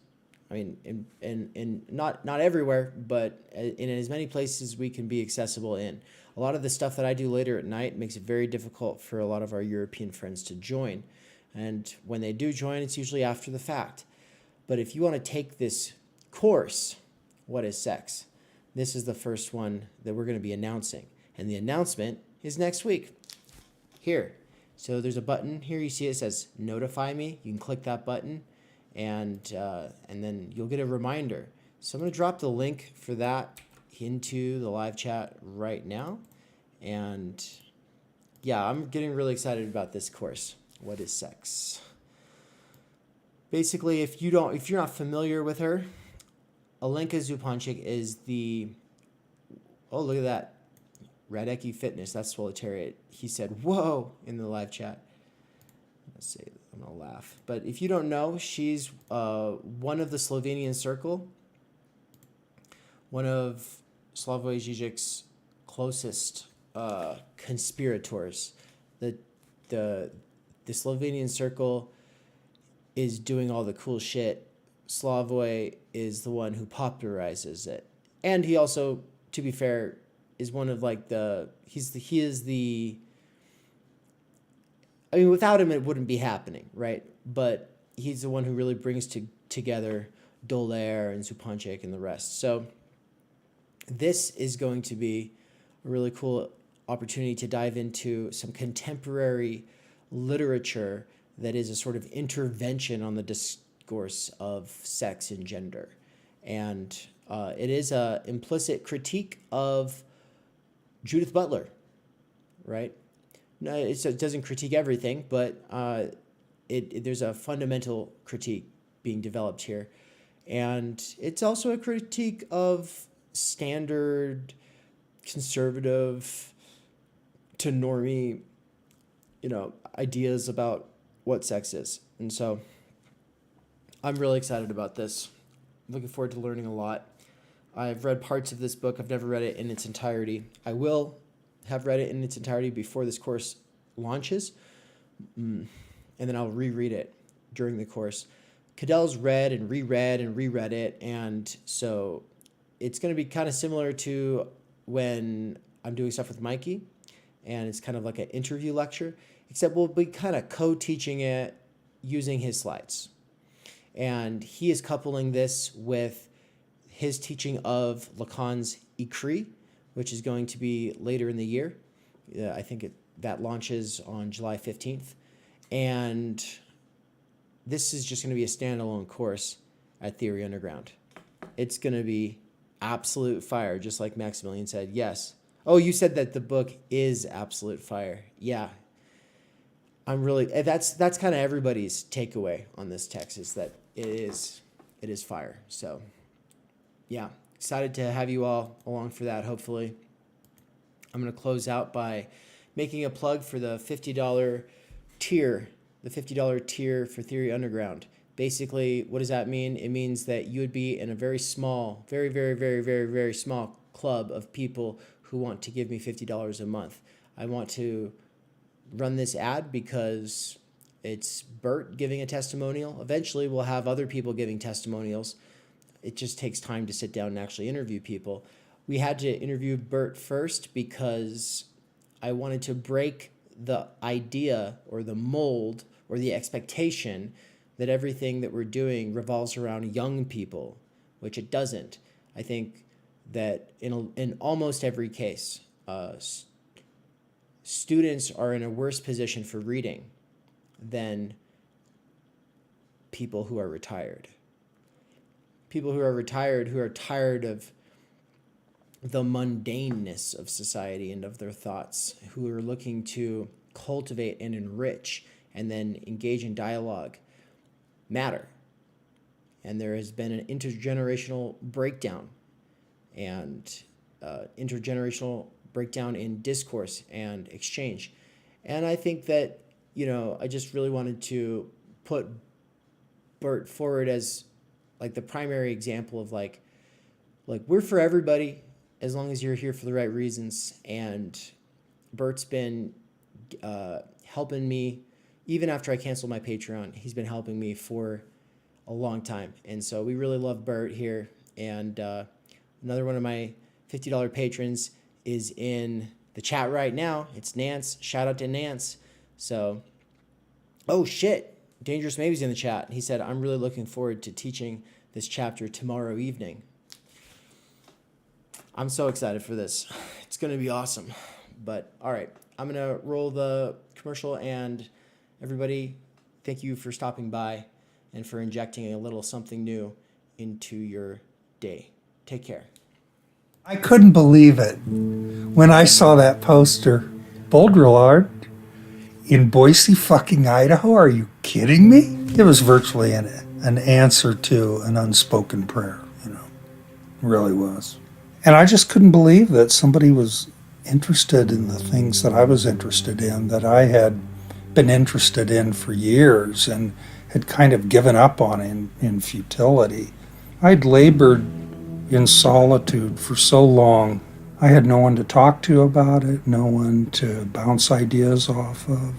I mean, in not everywhere, but in as many places we can be accessible in. A lot of the stuff that I do later at night makes it very difficult for a lot of our European friends to join. And when they do join, it's usually after the fact. But if you want to take this course, What is Sex? This is the first one that we're going to be announcing. And the announcement is next week. Here. So there's a button here. You see it says Notify Me. You can click that button, and then you'll get a reminder. So I'm going to drop the link for that into the live chat right now. And yeah, I'm getting really excited about this course. What is Sex? Basically, if you're not familiar with her, Alenka Zupančič is the, oh, look at that. Radecki Fitness, that's Proletariat. He said, whoa, in the live chat. Let's see, I'm going to laugh. But if you don't know, she's one of the Slovenian Circle, one of Slavoj Žižek's closest conspirators. The Slovenian Circle is doing all the cool shit. Slavoj is the one who popularizes it. And he also, to be fair, is one of like I mean, without him, it wouldn't be happening, right? But he's the one who really brings together Doler and Zupančič and the rest. So this is going to be a really cool opportunity to dive into some contemporary literature that is a sort of intervention on the discourse of sex and gender. And it is an implicit critique of Judith Butler, right? No, it doesn't critique everything, but there's a fundamental critique being developed here. And it's also a critique of standard conservative to normie, ideas about what sex is. And so I'm really excited about this. Looking forward to learning a lot. I've read parts of this book. I've never read it in its entirety. I will have read it in its entirety before this course launches, and then I'll reread it during the course. Cadell's read and reread it, and so it's going to be kind of similar to when I'm doing stuff with Mikey, and it's kind of like an interview lecture, except we'll be kind of co-teaching it using his slides. And he is coupling this with his teaching of Lacan's Écrit, which is going to be later in the year. I think that launches on July 15th. And this is just going to be a standalone course at Theory Underground. It's going to be absolute fire, just like Maximilian said. Yes. Oh, you said that the book is absolute fire. Yeah. That's kind of everybody's takeaway on this text, is that it is fire. So yeah, excited to have you all along for that, hopefully. I'm going to close out by making a plug for the $50 tier, for Theory Underground. Basically, what does that mean? It means that you would be in a very small, very, very, very, very, very small club of people who want to give me $50 a month. I want to run this ad because it's Bert giving a testimonial. Eventually, we'll have other people giving testimonials. It just takes time to sit down and actually interview people. We had to interview Bert first because I wanted to break the idea or the mold or the expectation that everything that we're doing revolves around young people, which it doesn't. I think that in almost every case, students are in a worse position for reading than people who are retired. People who are retired, who are tired of the mundaneness of society and of their thoughts, who are looking to cultivate and enrich and then engage in dialogue, matter. And there has been an intergenerational breakdown in discourse and exchange. And I think that, I just really wanted to put Bert forward as like the primary example of like we're for everybody as long as you're here for the right reasons. And Bert's been helping me even after I canceled my Patreon. He's been helping me for a long time, and so we really love Bert here. And another one of my $50 patrons is in the chat right now. It's Nance. Shout out to Nance. So, oh shit, Dangerous Maybe's in the chat. He said, I'm really looking forward to teaching this chapter tomorrow evening. I'm so excited for this. It's going to be awesome. But all right, I'm going to roll the commercial, and everybody, thank you for stopping by and for injecting a little something new into your day. Take care. I couldn't believe it when I saw that poster. Baudrillard in Boise, fucking Idaho? Are you kidding me? It was virtually an answer to an unspoken prayer, you know. It really was. And I just couldn't believe that somebody was interested in the things that I was interested in, that I had been interested in for years and had kind of given up on in futility. I'd labored in solitude for so long. I had no one to talk to about it, no one to bounce ideas off of.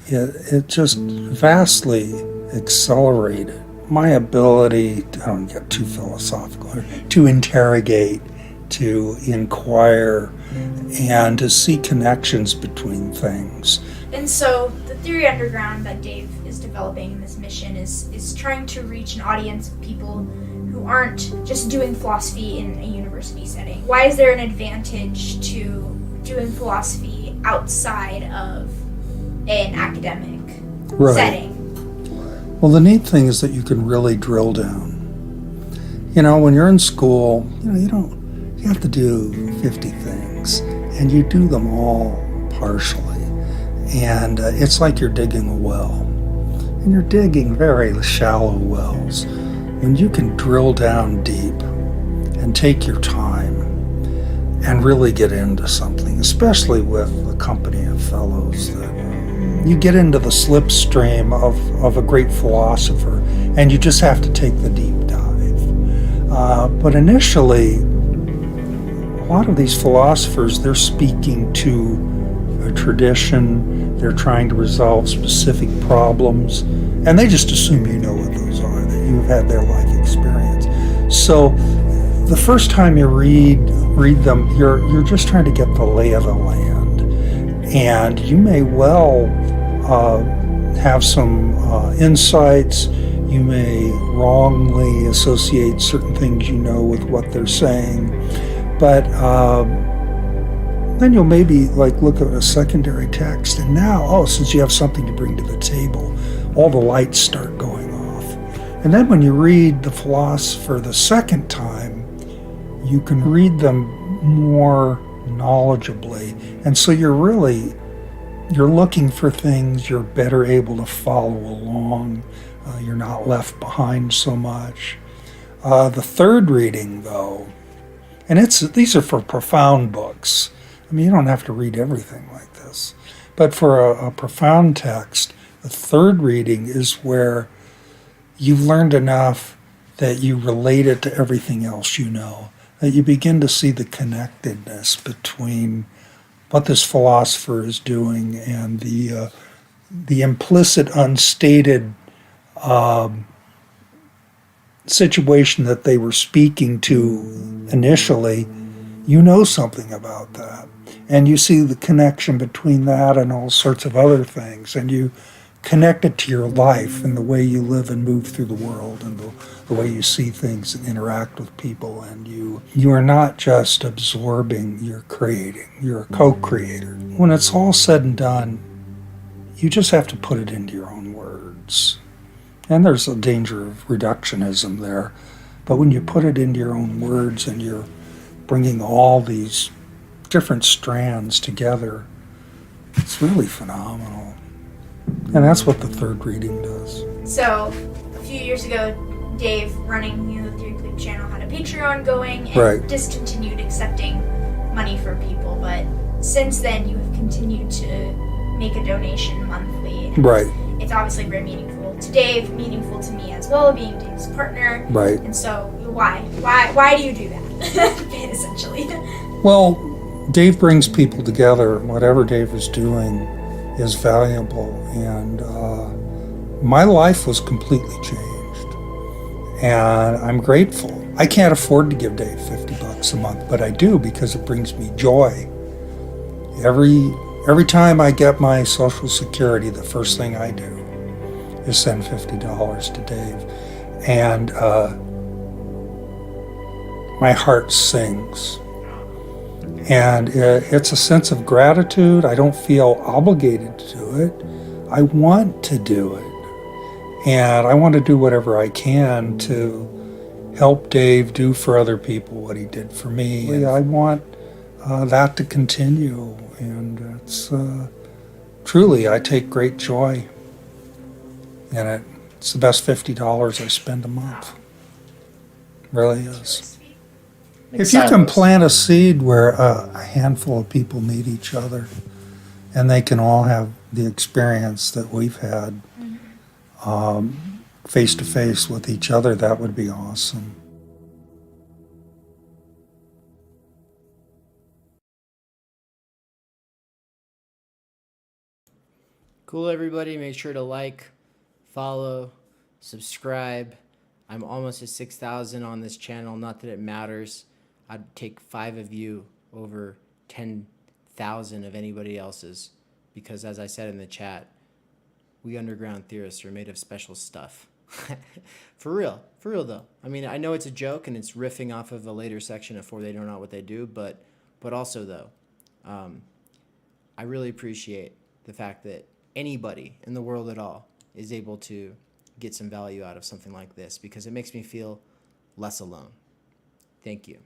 It just vastly accelerated my ability, I don't get too philosophical, to interrogate, to inquire, and to see connections between things. And so the theory underground that Dave is developing in this mission is trying to reach an audience of people who aren't just doing philosophy in a university setting. Why is there an advantage to doing philosophy outside of an academic setting? Well, the neat thing is that you can really drill down. You know, when you're in school, you have to do 50 things, and you do them all partially. And it's like you're digging a well, and you're digging very shallow wells. When you can drill down deep and take your time and really get into something, especially with a company of fellows, that you get into the slipstream of a great philosopher, and you just have to take the deep dive. But initially, a lot of these philosophers, they're speaking to a tradition, they're trying to resolve specific problems, and they just assume you know what those are, that you've had their life experience. So the first time you read them, you're just trying to get the lay of the land, and you may well have some insights. You may wrongly associate certain things you know with what they're saying, but then you'll maybe look at a secondary text, and now, since you have something to bring to the table, all the lights start going off. And then when you read the philosopher the second time, you can read them more knowledgeably. And so you're looking for things, you're better able to follow along, you're not left behind so much. The third reading, though, and these are for profound books. I mean, you don't have to read everything like this. But for a profound text, the third reading is where you've learned enough that you relate it to everything else you know, that you begin to see the connectedness between what this philosopher is doing and the implicit, unstated situation that they were speaking to initially. You know something about that. And you see the connection between that and all sorts of other things. And you connect it to your life and the way you live and move through the world and the way you see things and interact with people. And you are not just absorbing, you're creating. You're a co-creator. When it's all said and done, you just have to put it into your own words. And there's a danger of reductionism there. But when you put it into your own words and you're bringing all these different strands together, it's really phenomenal. And that's what the third reading does. So, a few years ago, Dave, running the Theory Clip channel, had a Patreon going and discontinued accepting money from people. But since then, you have continued to make a donation monthly. And it's obviously very meaningful to Dave, meaningful to me as well, being Dave's partner. Right. And so why do you do that, essentially? Well, Dave brings people together. Whatever Dave is doing is valuable. And my life was completely changed. And I'm grateful. I can't afford to give Dave $50 a month, but I do because it brings me joy. Every time I get my Social Security, the first thing I do is send $50 to Dave. And my heart sings. And it's a sense of gratitude. I don't feel obligated to do it. I want to do it. And I want to do whatever I can to help Dave do for other people what he did for me. And I want that to continue. And it's truly, I take great joy in it. It's the best $50 I spend a month. Really is. If you can plant a seed where a handful of people meet each other and they can all have the experience that we've had face to face with each other, that would be awesome. Cool, everybody. Make sure to like, follow, subscribe. I'm almost at 6,000 on this channel. Not that it matters. I'd take 5 of you over 10,000 of anybody else's, because as I said in the chat, we underground theorists are made of special stuff. For real though. I mean, I know it's a joke and it's riffing off of a later section of For They Know Not What They Do, but also though, I really appreciate the fact that anybody in the world at all is able to get some value out of something like this, because it makes me feel less alone. Thank you.